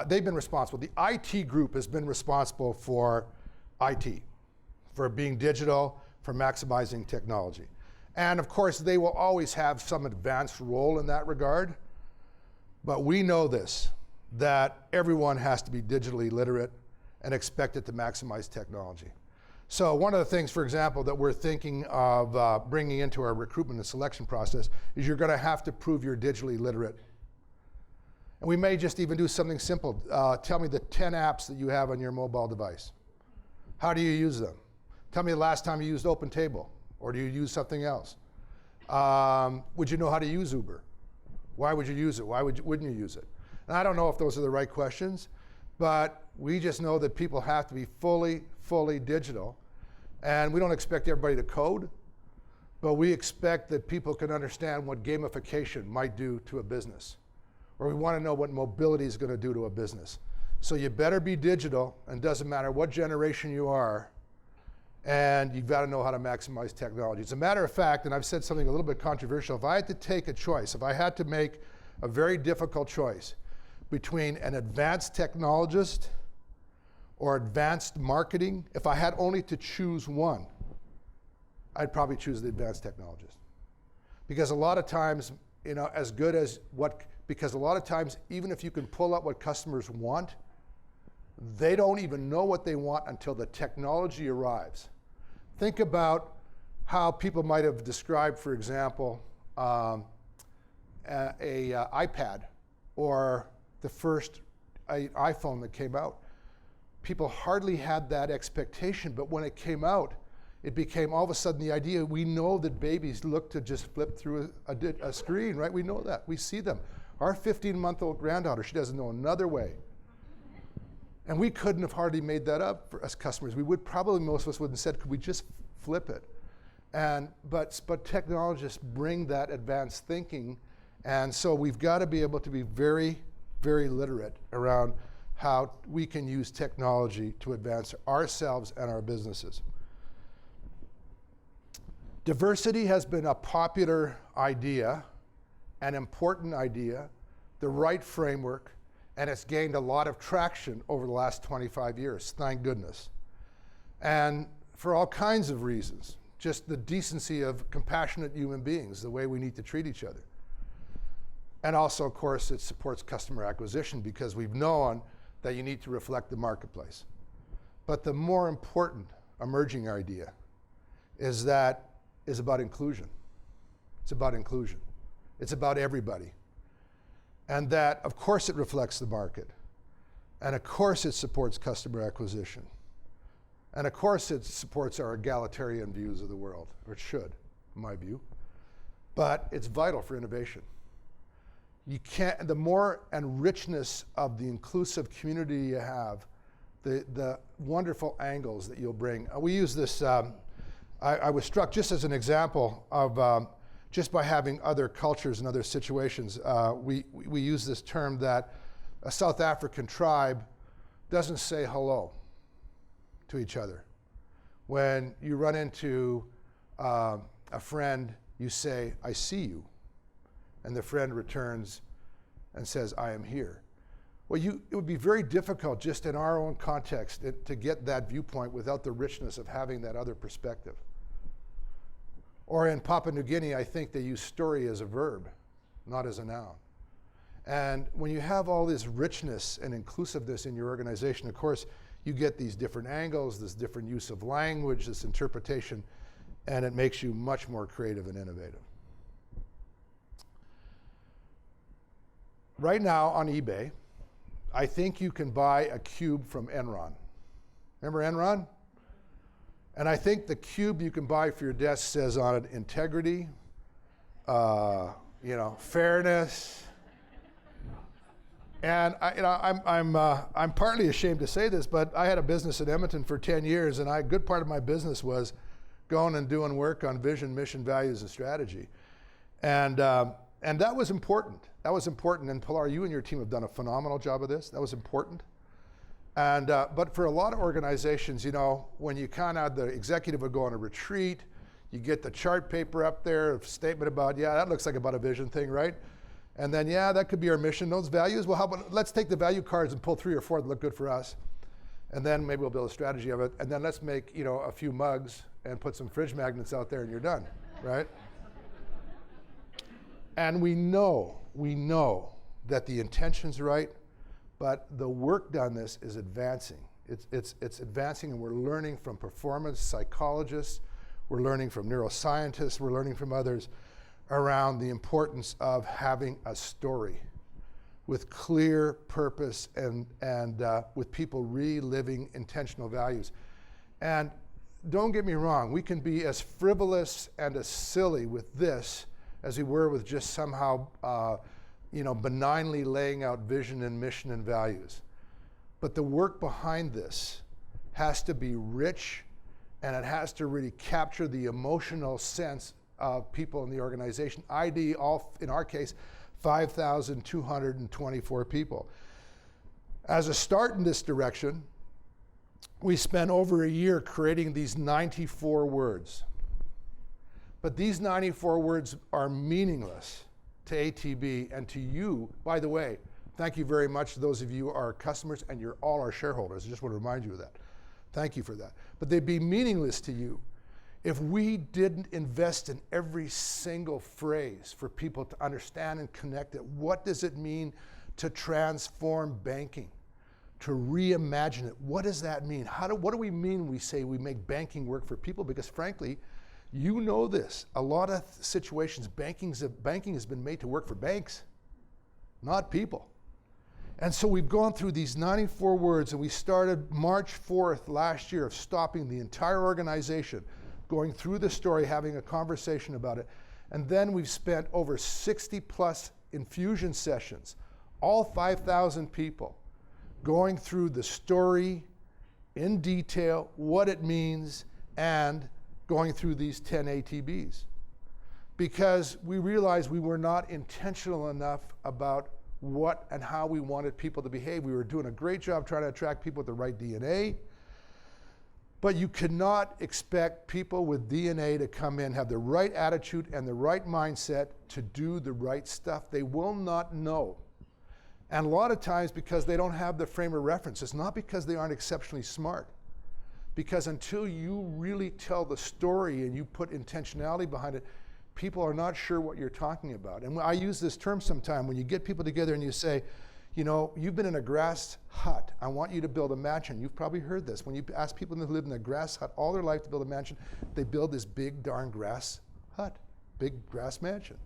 Speaker 3: they've been responsible. The IT group has been responsible for IT, for being digital, for maximizing technology. And of course, they will always have some advanced role in that regard. But we know this, that everyone has to be digitally literate and expected to maximize technology. So one of the things, for example, that we're thinking of bringing into our recruitment and selection process is you're going to have to prove you're digitally literate. And we may just even do something simple. Tell me the 10 apps that you have on your mobile device. How do you use them? Tell me the last time you used OpenTable, or do you use something else? Would you know how to use Uber? Why would you use it? Why wouldn't you use it? And I don't know if those are the right questions, but we just know that people have to be fully digital. And we don't expect everybody to code, but we expect that people can understand what gamification might do to a business. Or we want to know what mobility is going to do to a business. So you better be digital, and doesn't matter what generation you are, and you've got to know how to maximize technology. As a matter of fact, and I've said something a little bit controversial, if I had to take a choice, if I had to make a very difficult choice between an advanced technologist or advanced marketing, if I had only to choose one, I'd probably choose the advanced technologist. Because a lot of times, because a lot of times, even if you can pull out what customers want, they don't even know what they want until the technology arrives. Think about how people might have described, for example, an iPad or the first iPhone that came out. People hardly had that expectation, but when it came out, it became all of a sudden the idea. We know that babies look to just flip through a screen, right? We know that. We see them. Our 15-month-old granddaughter, she doesn't know another way. And we couldn't have hardly made that up for us customers. We would probably, most of us would have said, could we just flip it? But technologists bring that advanced thinking, and so we've got to be able to be very, very literate around how we can use technology to advance ourselves and our businesses. Diversity has been a popular idea, an important idea, the right framework, and it's gained a lot of traction over the last 25 years, thank goodness. And for all kinds of reasons, just the decency of compassionate human beings, the way we need to treat each other. And also, of course, it supports customer acquisition because we've known that you need to reflect the marketplace. But the more important emerging idea is about inclusion. It's about inclusion. It's about everybody. And that, of course, it reflects the market. And of course, it supports customer acquisition. And of course, it supports our egalitarian views of the world, or it should, in my view. But it's vital for innovation. The more and richness of the inclusive community you have, the wonderful angles that you'll bring. We use this, I was struck just as an example of just by having other cultures and other situations. We use this term that a South African tribe doesn't say hello to each other. When you run into a friend, you say, "I see you." And the friend returns and says, "I am here." Well, it would be very difficult just in our own context to get that viewpoint without the richness of having that other perspective. Or in Papua New Guinea, I think they use story as a verb, not as a noun. And when you have all this richness and inclusiveness in your organization, of course, you get these different angles, this different use of language, this interpretation, and it makes you much more creative and innovative. Right now on eBay, I think you can buy a cube from Enron. Remember Enron? And I think the cube you can buy for your desk says on it integrity, fairness. And I'm partly ashamed to say this, but I had a business in Edmonton for 10 years, and a good part of my business was going and doing work on vision, mission, values, and strategy. And that was important. That was important. And Pilar, you and your team have done a phenomenal job of this. That was important. And but for a lot of organizations, when you the executive would go on a retreat, you get the chart paper up there, a statement about, that looks like about a vision thing, right? And then, that could be our mission, those values. Well, how about, let's take the value cards and pull 3 or 4 that look good for us. And then maybe we'll build a strategy of it. And then let's make, a few mugs and put some fridge magnets out there and you're done, right? And we know that the intention's right, but the work done this is advancing. It's advancing, and we're learning from performance psychologists, we're learning from neuroscientists, we're learning from others around the importance of having a story with clear purpose and with people really living intentional values. And don't get me wrong, we can be as frivolous and as silly with this as we were with just somehow benignly laying out vision and mission and values. But the work behind this has to be rich, and it has to really capture the emotional sense of people in the organization. ID, in our case, 5,224 people. As a start in this direction, we spent over a year creating these 94 words. But these 94 words are meaningless to ATB and to you. By the way, thank you very much to those of you who are customers, and you're all our shareholders. I just want to remind you of that. Thank you for that. But they'd be meaningless to you if we didn't invest in every single phrase for people to understand and connect it. What does it mean to transform banking, to reimagine it? What does that mean? What do we mean when we say we make banking work for people? Because frankly, you know this, a lot of situations, banking has been made to work for banks, not people. And so we've gone through these 94 words, and we started March 4th last year of stopping the entire organization, going through the story, having a conversation about it. And then we've spent over 60 plus infusion sessions, all 5,000 people, going through the story in detail, what it means, and going through these 10 ATBs. Because we realized we were not intentional enough about what and how we wanted people to behave. We were doing a great job trying to attract people with the right DNA, but you cannot expect people with DNA to come in, have the right attitude and the right mindset to do the right stuff. They will not know. And a lot of times because they don't have the frame of reference. It's not because they aren't exceptionally smart. Because until you really tell the story and you put intentionality behind it, people are not sure what you're talking about. And I use this term sometime when you get people together and you say, you know, you've been in a grass hut. I want you to build a mansion. You've probably heard this. When you ask people who live in a grass hut all their life to build a mansion, they build this big darn grass hut, big grass mansion.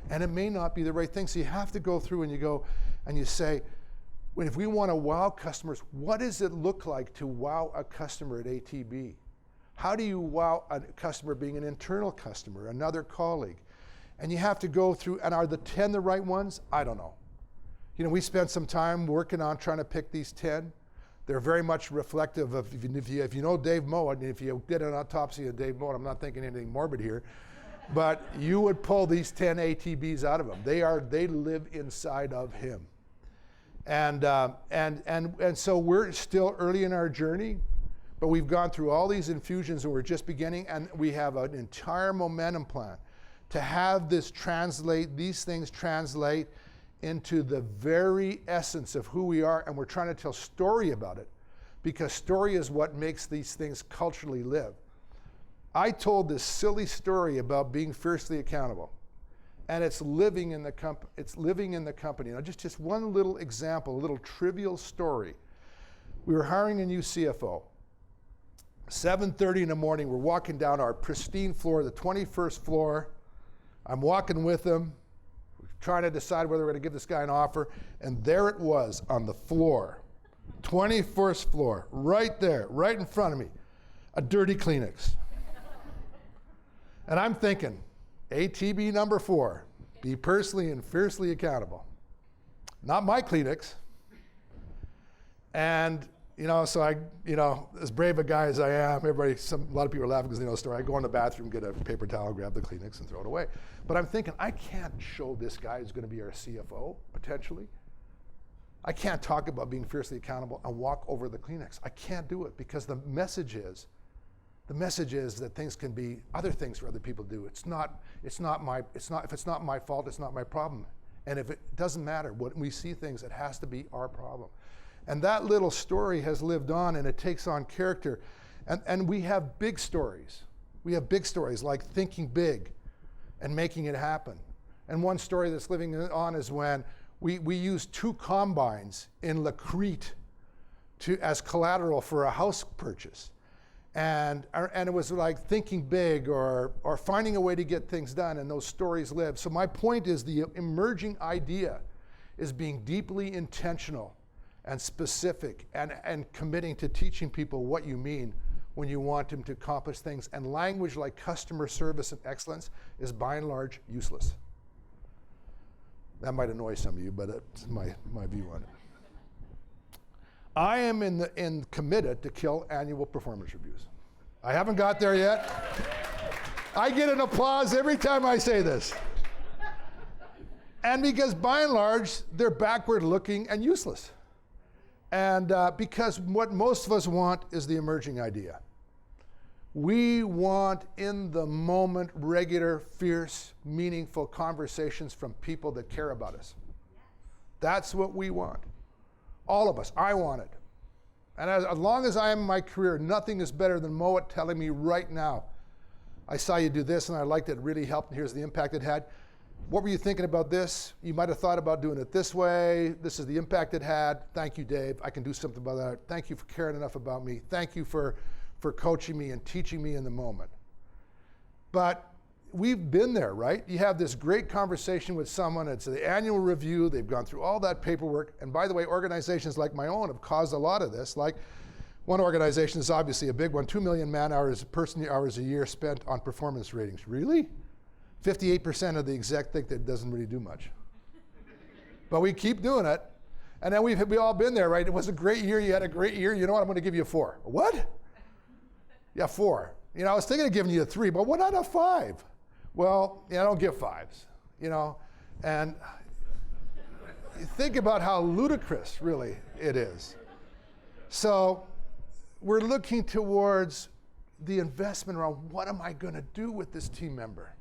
Speaker 3: And it may not be the right thing. So you have to go through and you go and you say, well, if we want to wow customers, what does it look like to wow a customer at ATB? How do you wow a customer being an internal customer, another colleague? And you have to go through, and are the 10 the right ones? I don't know. You know, we spent some time working on trying to pick these 10. They're very much reflective of, if you know Dave Moe, and if you did an autopsy of Dave Moe, I'm not thinking anything morbid here, but you would pull these 10 ATBs out of him. They live inside of him. And so we're still early in our journey, but we've gone through all these infusions and we're just beginning, and we have an entire momentum plan to have these things translate into the very essence of who we are, and we're trying to tell story about it, because story is what makes these things culturally live. I told this silly story about being fiercely accountable, and it's living in the company. Now, just one little example, a little trivial story. We were hiring a new CFO. 7:30 in the morning, we're walking down our pristine floor, the 21st floor. I'm walking with him, trying to decide whether we're going to give this guy an offer, and there it was on the floor, 21st floor, right there, right in front of me, a dirty Kleenex. And I'm thinking, ATB number 4, be personally and fiercely accountable. Not my Kleenex. And, so I, as brave a guy as I am, a lot of people are laughing because they know the story. I go in the bathroom, get a paper towel, grab the Kleenex, and throw it away. But I'm thinking, I can't show this guy who's going to be our CFO, potentially. I can't talk about being fiercely accountable and walk over the Kleenex. I can't do it, because the message is that things can be other things for other people to do. If it's not my fault, it's not my problem. And if it doesn't matter, when we see things, it has to be our problem. And that little story has lived on, and it takes on character. And we have big stories. We have big stories like thinking big and making it happen. And one story that's living on is when we used 2 combines in La Crete as collateral for a house purchase. And it was like thinking big or finding a way to get things done, and those stories live. So my point is the emerging idea is being deeply intentional and specific and committing to teaching people what you mean when you want them to accomplish things. And language like customer service and excellence is by and large useless. That might annoy some of you, but it's my view on it. I am committed to kill annual performance reviews. I haven't got there yet. I get an applause every time I say this. And because by and large, they're backward looking and useless. And because what most of us want is the emerging idea. We want in the moment, regular, fierce, meaningful conversations from people that care about us. That's what we want. All of us, I want it. And as long as I am in my career, nothing is better than Moet telling me right now, I saw you do this and I liked it, really helped, and here's the impact it had. What were you thinking about this? You might have thought about doing it this way. This is the impact it had. Thank you, Dave. I can do something about that. Thank you for caring enough about me. Thank you for coaching me and teaching me in the moment. But we've been there, right? You have this great conversation with someone. It's the annual review. They've gone through all that paperwork. And by the way, organizations like my own have caused a lot of this. Like one organization is obviously a big one, 2 million person hours a year spent on performance ratings. Really? 58% of the exec think that it doesn't really do much. But we keep doing it. And then we've all been there, right? It was a great year. You had a great year. You know what? I'm going to give you a 4. What? Yeah, 4. You know, I was thinking of giving you a 3, but what out of 5? Well, I don't give 5s, and you think about how ludicrous really it is. So we're looking towards the investment around what am I going to do with this team member?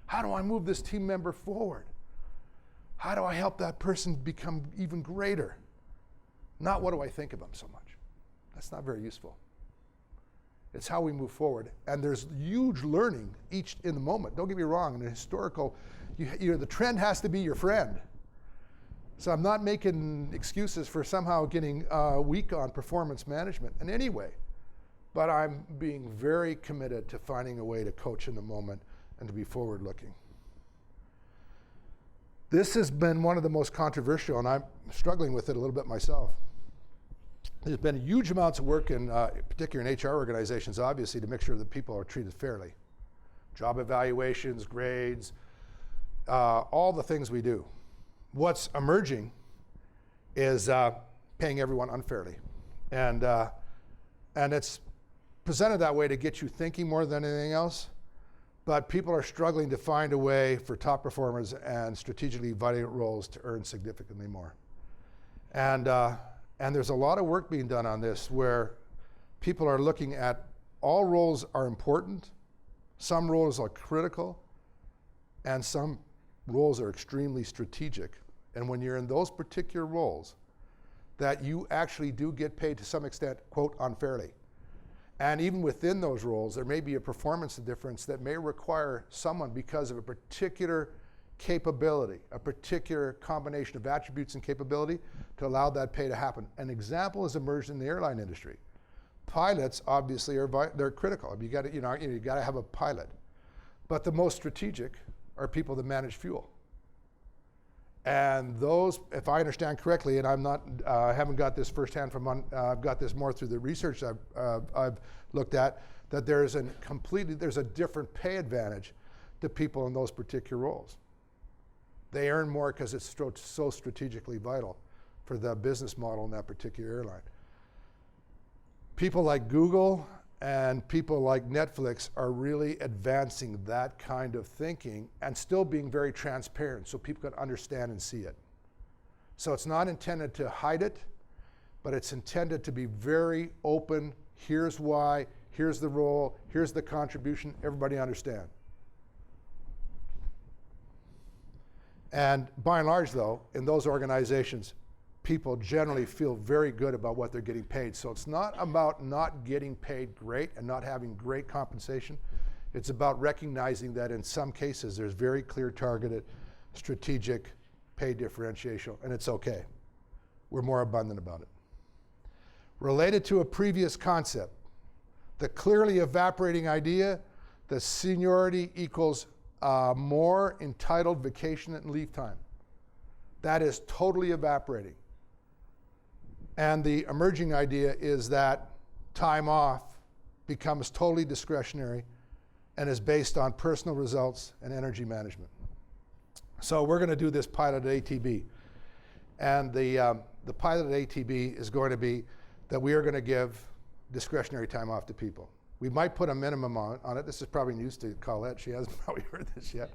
Speaker 3: How do I move this team member forward? How do I help that person become even greater? Not what do I think of them so much. That's not very useful. It's how we move forward. And there's huge learning each in the moment. Don't get me wrong, in a historical, the trend has to be your friend. So I'm not making excuses for somehow getting weak on performance management in any way. But I'm being very committed to finding a way to coach in the moment and to be forward looking. This has been one of the most controversial, and I'm struggling with it a little bit myself. There's been huge amounts of work, particularly in HR organizations, obviously, to make sure that people are treated fairly. Job evaluations, grades, all the things we do. What's emerging is paying everyone unfairly. And it's presented that way to get you thinking more than anything else. But people are struggling to find a way for top performers and strategically vital roles to earn significantly more. And there's a lot of work being done on this where people are looking at all roles are important, some roles are critical, and some roles are extremely strategic. And when you're in those particular roles, that you actually do get paid to some extent, quote, unfairly. And even within those roles, there may be a performance difference that may require someone, because of a particular capability, a particular combination of attributes and capability, to allow that pay to happen. An example has emerged in the airline industry. Pilots obviously they're critical. You got to have a pilot. But the most strategic are people that manage fuel. And those, if I understand correctly, and I'm not, I haven't got this firsthand I've got this more through the research I've looked at, that there's a different pay advantage to people in those particular roles. They earn more because it's so strategically vital for the business model in that particular airline. People like Google and people like Netflix are really advancing that kind of thinking and still being very transparent so people can understand and see it. So it's not intended to hide it, but it's intended to be very open. Here's why, here's the role, here's the contribution, everybody understand. And by and large, though, in those organizations, people generally feel very good about what they're getting paid. So it's not about not getting paid great and not having great compensation. It's about recognizing that in some cases, there's very clear targeted strategic pay differentiation, and it's okay. We're more abundant about it. related to a previous concept, the clearly evaporating idea that seniority equals more entitled vacation and leave time. That is totally evaporating. And the emerging idea is that time off becomes totally discretionary and is based on personal results and energy management. So we're going to do this pilot at ATB. And the pilot at ATB is going to be that we are going to give discretionary time off to people. We might put a minimum on it. This is probably news to Colette. She hasn't probably heard this yet.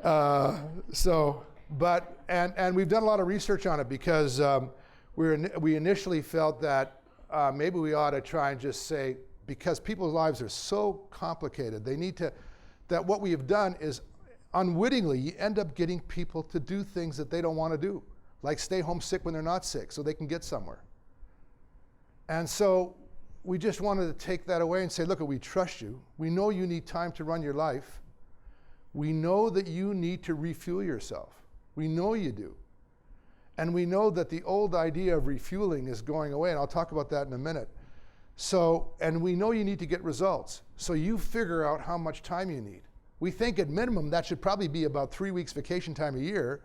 Speaker 3: And we've done a lot of research on it because we initially felt that maybe we ought to try and just say, because people's lives are so complicated, that what we have done is unwittingly, you end up getting people to do things that they don't want to do, like stay home sick when they're not sick so they can get somewhere. And so we just wanted to take that away and say, look, we trust you. We know you need time to run your life. We know that you need to refuel yourself. We know you do. And we know that the old idea of refueling is going away, and I'll talk about that in a minute. So, and we know you need to get results. So you figure out how much time you need. We think at minimum that should probably be about 3 weeks vacation time a year.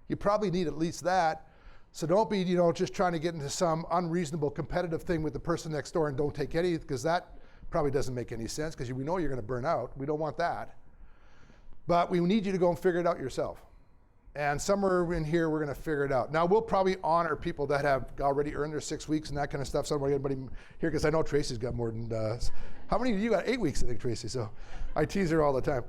Speaker 3: You probably need at least that. So don't be, just trying to get into some unreasonable competitive thing with the person next door and don't take any, because that probably doesn't make any sense, because we know you're going to burn out. We don't want that. But we need you to go and figure it out yourself. And somewhere in here, we're going to figure it out. Now, we'll probably honor people that have already earned their 6 weeks and that kind of stuff. Somewhere, anybody here, because I know Tracy's got more than, how many of you got 8 weeks, I think, Tracy? So I tease her all the time.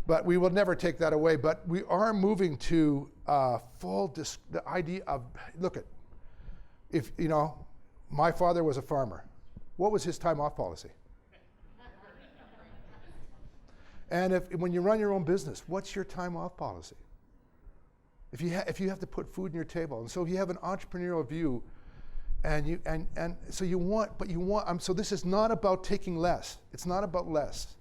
Speaker 3: But we will never take that away. But we are moving to the idea of, if, my father was a farmer. What was his time off policy? And when you run your own business, what's your time off policy? If you have to put food on your table, and so if you have an entrepreneurial view, so this is not about taking less. It's not about less.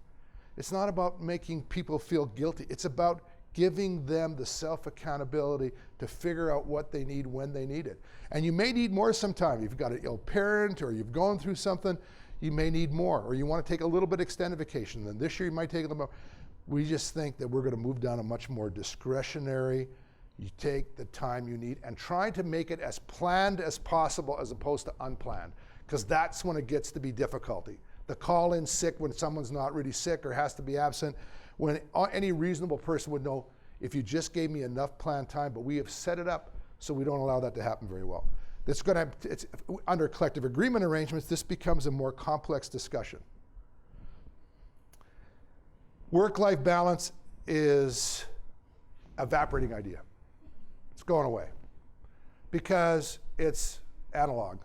Speaker 3: It's not about making people feel guilty. It's about giving them the self-accountability to figure out what they need when they need it. And you may need more sometime. If you've got an ill parent or you've gone through something, you may need more, or you want to take a little bit extended vacation. Then this year you might take a little more. We just think that we're going to move down a much more discretionary. You take the time you need and try to make it as planned as possible as opposed to unplanned, because that's when it gets to be difficulty. The call in sick when someone's not really sick or has to be absent, when any reasonable person would know, if you just gave me enough planned time, but we have set it up so we don't allow that to happen very well. Under collective agreement arrangements, this becomes a more complex discussion. Work-life balance is an evaporating idea. It's going away because it's analog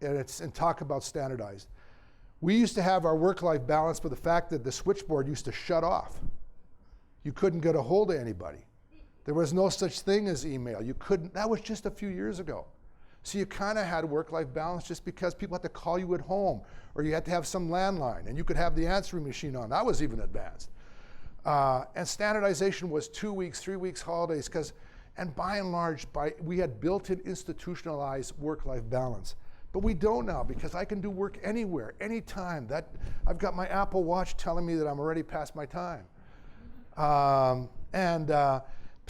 Speaker 3: and talk about standardized. We used to have our work-life balance for the fact that the switchboard used to shut off. You couldn't get a hold of anybody. There was no such thing as email. That was just a few years ago. So you kind of had work-life balance just because people had to call you at home, or you had to have some landline, and you could have the answering machine on. That was even advanced. And standardization was 2 weeks, 3 weeks holidays, and by and large, we had built-in institutionalized work-life balance. But we don't now, because I can do work anywhere, anytime. I've got my Apple Watch telling me that I'm already past my time.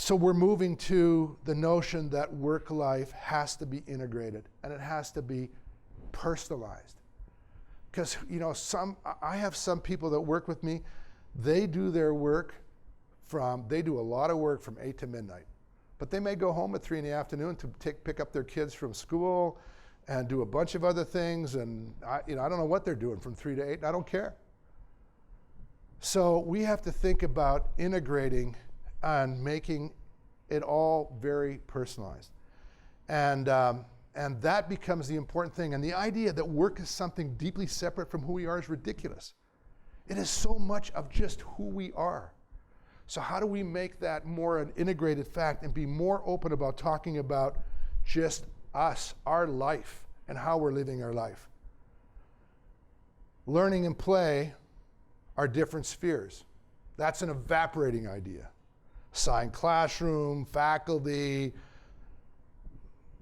Speaker 3: So we're moving to the notion that work life has to be integrated and it has to be personalized. Because I have some people that work with me, they do their work they do a lot of work from 8 to midnight. But they may go home at 3 in the afternoon to pick up their kids from school and do a bunch of other things, and I don't know what they're doing from 3 to 8, and I don't care. So we have to think about integrating and making it all very personalized. And that becomes the important thing. And the idea that work is something deeply separate from who we are is ridiculous. It is so much of just who we are. So how do we make that more an integrated fact and be more open about talking about just us, our life, and how we're living our life? Learning and play are different spheres. That's an evaporating idea. Assigned classroom, faculty,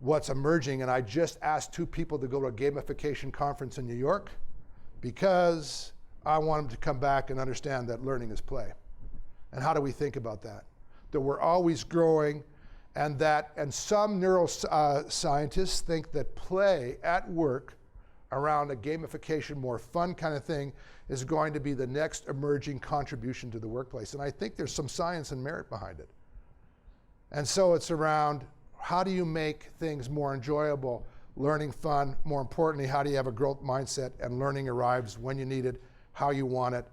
Speaker 3: what's emerging, and I just asked 2 people to go to a gamification conference in New York because I want them to come back and understand that learning is play. And how do we think about that? That we're always growing, and some neuroscientists think that play at work around a gamification, more fun kind of thing is going to be the next emerging contribution to the workplace. And I think there's some science and merit behind it. And so it's around how do you make things more enjoyable, learning fun, more importantly, how do you have a growth mindset and learning arrives when you need it, how you want it,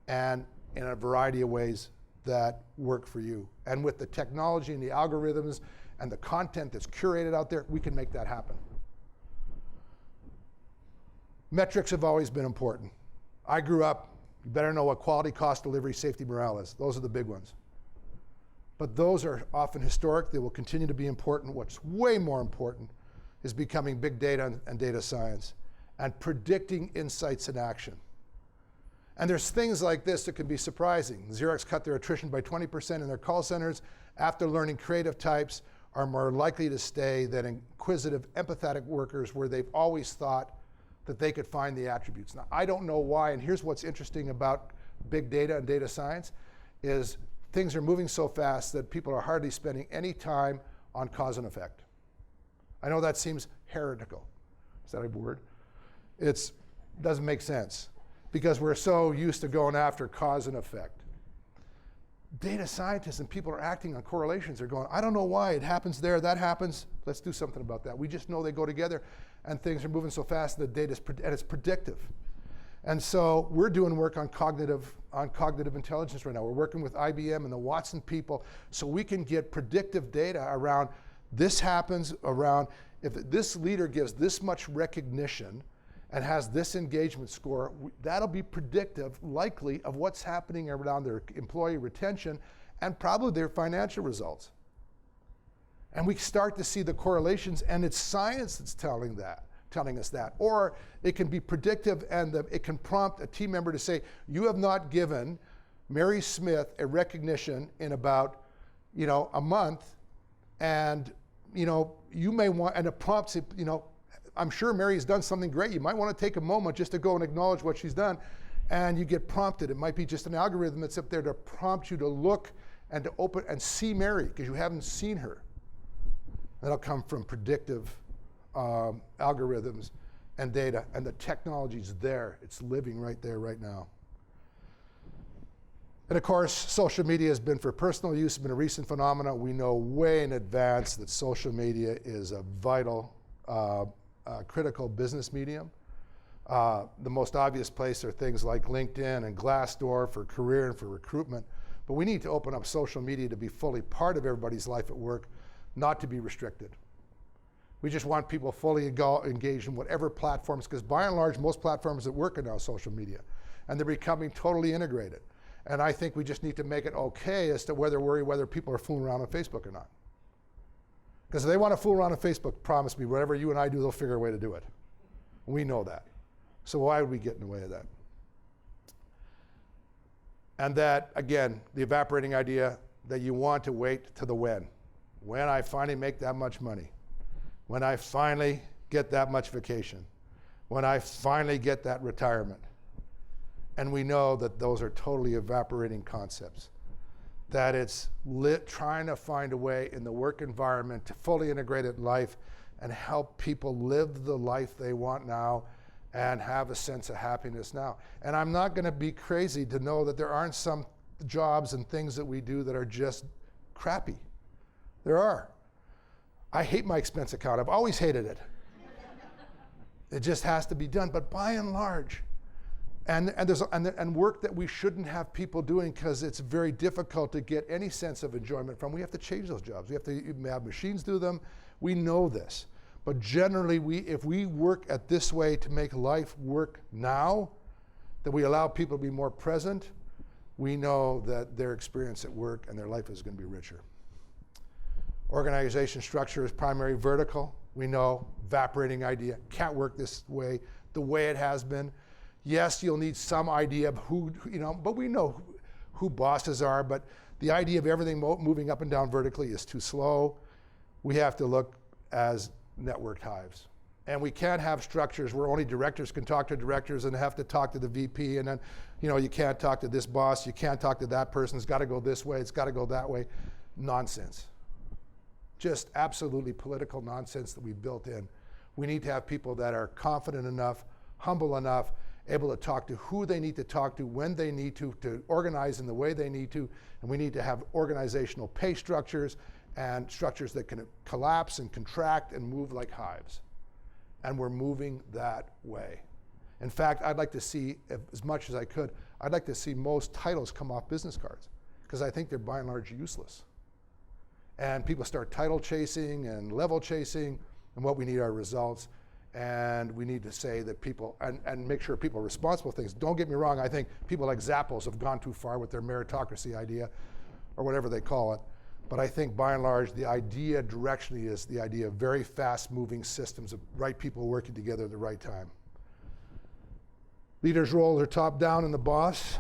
Speaker 3: and in a variety of ways that work for you. And with the technology and the algorithms and the content that's curated out there, we can make that happen. Metrics have always been important. I grew up, you better know what quality, cost, delivery, safety, morale is. Those are the big ones. But those are often historic. They will continue to be important. What's way more important is becoming big data and data science and predicting insights in action. And there's things like this that can be surprising. Xerox cut their attrition by 20% in their call centers after learning creative types are more likely to stay than inquisitive, empathetic workers where they've always thought that they could find the attributes. Now, I don't know why, and here's what's interesting about big data and data science is things are moving so fast that people are hardly spending any time on cause and effect. I know that seems heretical. Is that a word? It doesn't make sense because we're so used to going after cause and effect. Data scientists and people are acting on correlations. They're going, I don't know why it happens there, that happens. Let's do something about that. We just know they go together, and things are moving so fast that data and it's predictive. And so we're doing work on cognitive intelligence right now. We're working with IBM and the Watson people so we can get predictive data around this happens around if this leader gives this much recognition and has this engagement score, that'll be predictive, likely, of what's happening around their employee retention and probably their financial results. And we start to see the correlations, and it's science that's telling us that. Or it can be predictive, and it can prompt a team member to say, you have not given Mary Smith a recognition in about, a month, and, you may want, and it prompts it, I'm sure Mary's done something great. You might want to take a moment just to go and acknowledge what she's done, and you get prompted. It might be just an algorithm that's up there to prompt you to look and to open and see Mary because you haven't seen her. That'll come from predictive algorithms and data, and the technology's there. It's living right there right now. And of course, social media has been for personal use, been a recent phenomenon. We know way in advance that social media is a vital critical business medium. The most obvious place are things like LinkedIn and Glassdoor for career and for recruitment. But we need to open up social media to be fully part of everybody's life at work, not to be restricted. We just want people fully engaged in whatever platforms, because by and large, most platforms at work are now social media, and they're becoming totally integrated. And I think we just need to make it okay as to whether people are fooling around on Facebook or not. Because if they want to fool around on Facebook, promise me, whatever you and I do, they'll figure a way to do it. We know that. So why would we get in the way of that? And that, again, the evaporating idea that you want to wait to the when. When I finally make that much money. When I finally get that much vacation. When I finally get that retirement. And we know that those are totally evaporating concepts. That it's trying to find a way in the work environment to fully integrate life and help people live the life they want now and have a sense of happiness now. And I'm not going to be crazy to know that there aren't some jobs and things that we do that are just crappy. There are. I hate my expense account. I've always hated it. It just has to be done. But by and large, and work that we shouldn't have people doing because it's very difficult to get any sense of enjoyment from. We have to change those jobs. We have to have machines do them. We know this. But generally, if we work at this way to make life work now, that we allow people to be more present, we know that their experience at work and their life is going to be richer. Organization structure is primary vertical. We know, evaporating idea, can't work this way, the way it has been. Yes, you'll need some idea of who, but we know who bosses are, but the idea of everything moving up and down vertically is too slow. We have to look as networked hives. And we can't have structures where only directors can talk to directors and have to talk to the VP, and then, you can't talk to this boss, you can't talk to that person, it's got to go this way, it's got to go that way. Nonsense. Just absolutely political nonsense that we've built in. We need to have people that are confident enough, humble enough, able to talk to who they need to talk to, when they need to organize in the way they need to, and we need to have organizational pay structures and structures that can collapse and contract and move like hives. And we're moving that way. In fact, I'd like to see, as much as I could, I'd like to see most titles come off business cards, because I think they're by and large useless. And people start title chasing and level chasing, and what we need are results. And we need to say that people, and make sure people are responsible for things. Don't get me wrong, I think people like Zappos have gone too far with their meritocracy idea, or whatever they call it. But I think by and large, the idea directionally is the idea of very fast-moving systems of right people working together at the right time. Leaders' roles are top-down in the boss.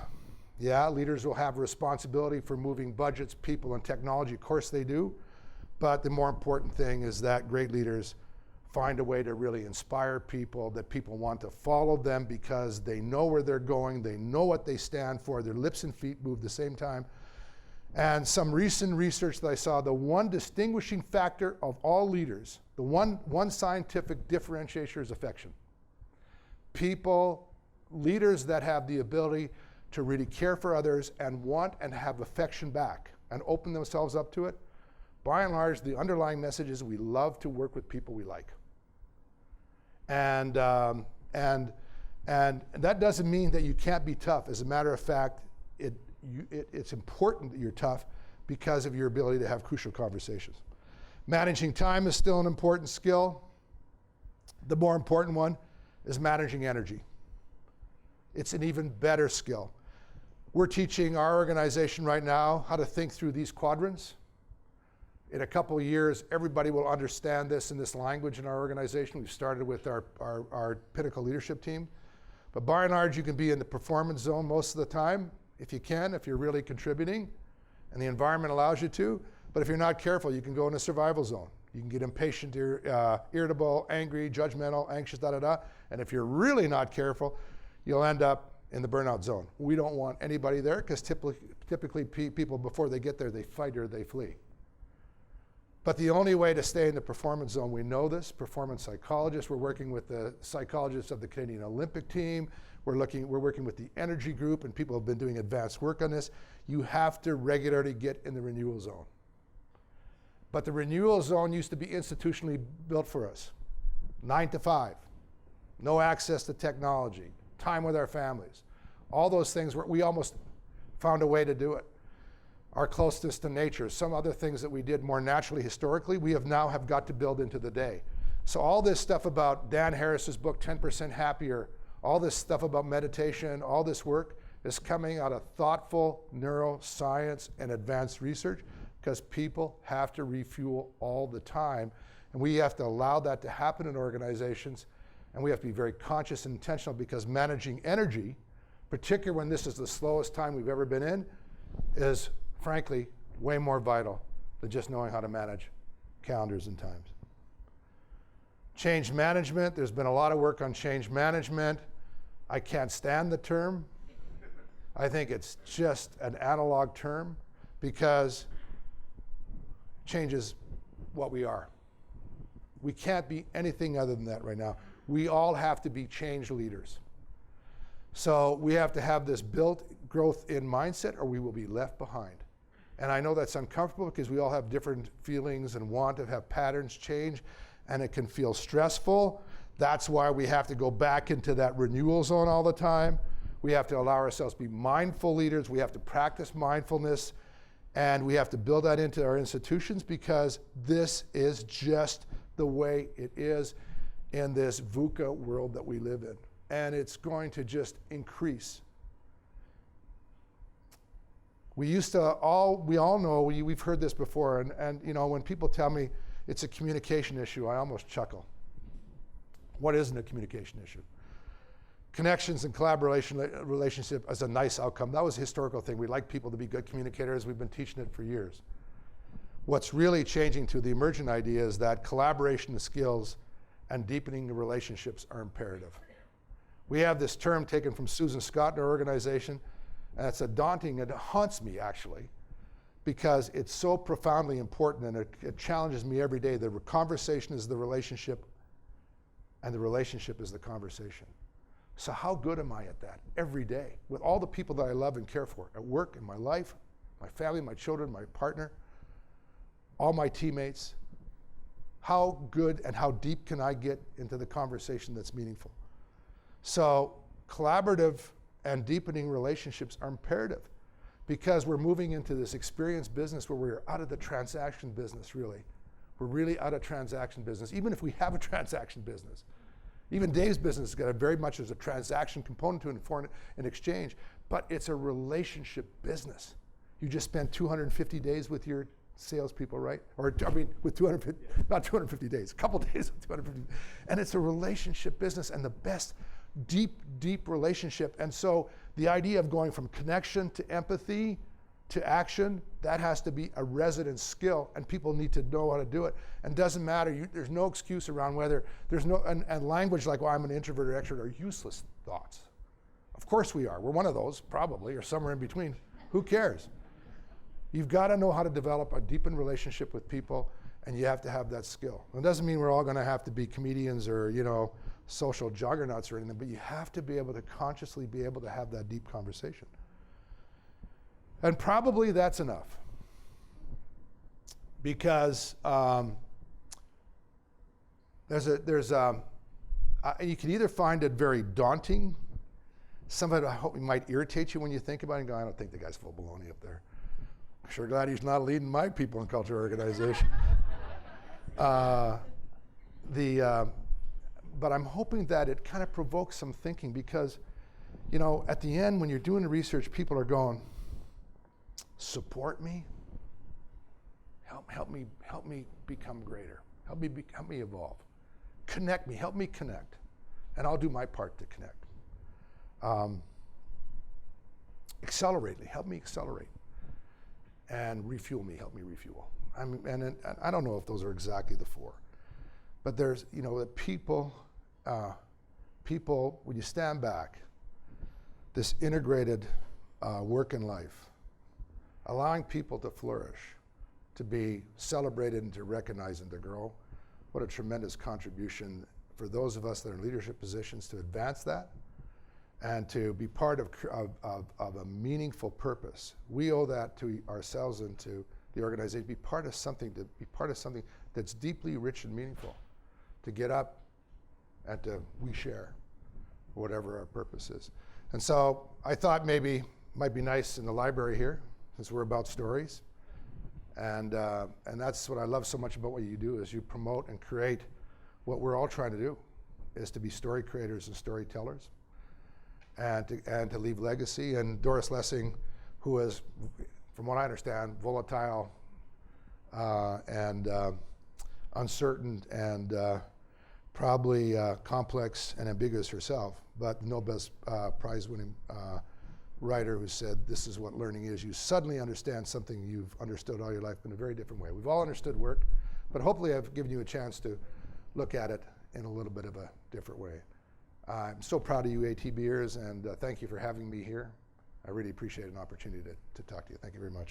Speaker 3: Yeah, leaders will have responsibility for moving budgets, people, and technology. Of course they do. But the more important thing is that great leaders find a way to really inspire people, that people want to follow them because they know where they're going, they know what they stand for, their lips and feet move at the same time. And some recent research that I saw, the one distinguishing factor of all leaders, the one scientific differentiator is affection. Leaders that have the ability to really care for others and want and have affection back and open themselves up to it, by and large, the underlying message is we love to work with people we like. And that doesn't mean that you can't be tough. As a matter of fact, it's important that you're tough because of your ability to have crucial conversations. Managing time is still an important skill. The more important one is managing energy. It's an even better skill. We're teaching our organization right now how to think through these quadrants. In a couple of years, everybody will understand this in this language in our organization. We've started with our Pinnacle leadership team. But by and large, you can be in the performance zone most of the time, if you can, if you're really contributing, and the environment allows you to. But if you're not careful, you can go in a survival zone. You can get impatient, irritable, angry, judgmental, anxious, And if you're really not careful, you'll end up in the burnout zone. We don't want anybody there because typically people, before they get there, they fight or they flee. But the only way to stay in the performance zone, we know this, performance psychologists, we're working with the psychologists of the Canadian Olympic team, we're working with the energy group, and people have been doing advanced work on this. You have to regularly get in the renewal zone. But the renewal zone used to be institutionally built for us. 9 to 5, no access to technology, time with our families. All those things, we almost found a way to do it. Our closeness to nature, some other things that we did more naturally historically, we now have got to build into the day. So all this stuff about Dan Harris's book, 10% Happier, all this stuff about meditation, all this work is coming out of thoughtful neuroscience and advanced research because people have to refuel all the time. And we have to allow that to happen in organizations. And we have to be very conscious and intentional because managing energy, particularly when this is the slowest time we've ever been in, is frankly way more vital than just knowing how to manage calendars and times. Change management, there's been a lot of work on change management. I can't stand the term. I think it's just an analog term because change is what we are. We can't be anything other than that right now. We all have to be change leaders. So we have to have this built growth in mindset or we will be left behind. And I know that's uncomfortable because we all have different feelings and want to have patterns change, and it can feel stressful. That's why we have to go back into that renewal zone all the time. We have to allow ourselves to be mindful leaders. We have to practice mindfulness, and we have to build that into our institutions because this is just the way it is in this VUCA world that we live in. And it's going to just increase. We all know, we've heard this before, and you know, when people tell me it's a communication issue, I almost chuckle. What isn't a communication issue? Connections and collaboration relationship as a nice outcome. That was a historical thing. We like people to be good communicators. We've been teaching it for years. What's really changing to the emergent idea is that collaboration skills and deepening the relationships are imperative. We have this term taken from Susan Scott in our organization, and it's it haunts me actually, because it's so profoundly important and it challenges me every day. The conversation is the relationship, and the relationship is the conversation. So how good am I at that every day with all the people that I love and care for at work, in my life, my family, my children, my partner, all my teammates? How good and how deep can I get into the conversation that's meaningful? So collaborative and deepening relationships are imperative, because we're moving into this experience business where we're out of the transaction business, really. We're really out of transaction business, even if we have a transaction business. Even Dave's business has got very much as a transaction component to it in foreign and exchange, but it's a relationship business. You just spend 250 days with your salespeople, right? Or I mean, with 250, not 250 days, a couple days with 250. And it's a relationship business, and the best deep relationship. And so the idea of going from connection to empathy to action, that has to be a resident skill, and people need to know how to do it. And doesn't matter, there's no excuse around whether there's no, and language like, well, I'm an introvert or extrovert are useless thoughts. Of course we are. We're one of those, probably, or somewhere in between. Who cares? You've got to know how to develop a deepened relationship with people, and you have to have that skill. It doesn't mean we're all going to have to be comedians or, social juggernauts or anything, but you have to be able to consciously be able to have that deep conversation. And probably that's enough, because you can either find it very daunting. Some of it I hope it might irritate you when you think about it and go, I don't think the guy's full baloney up there. I'm sure glad he's not leading my people and culture organization. But I'm hoping that it kind of provokes some thinking, because, at the end, when you're doing the research, people are going, support me, help me become greater, help me evolve, connect me, help me connect, and I'll do my part to connect. Accelerate me, help me accelerate, and refuel me, help me refuel. And I don't know if those are exactly the four, but there's, the people, when you stand back, this integrated work and life, allowing people to flourish, to be celebrated and to recognize and to grow. What a tremendous contribution for those of us that are in leadership positions to advance that and to be part of a meaningful purpose. We owe that to ourselves and to the organization, be part of something that's deeply rich and meaningful, to get up and we share whatever our purpose is. And so I thought maybe it might be nice in the library here, since we're about stories. And that's what I love so much about what you do, is you promote and create what we're all trying to do, is to be story creators and storytellers, and to leave legacy. And Doris Lessing, who is, from what I understand, volatile and uncertain and probably complex and ambiguous herself, but the Nobel Prize-winning writer who said, this is what learning is. You suddenly understand something you've understood all your life in a very different way. We've all understood work, but hopefully I've given you a chance to look at it in a little bit of a different way. I'm so proud of you ATBers, and thank you for having me here. I really appreciate an opportunity to talk to you. Thank you very much.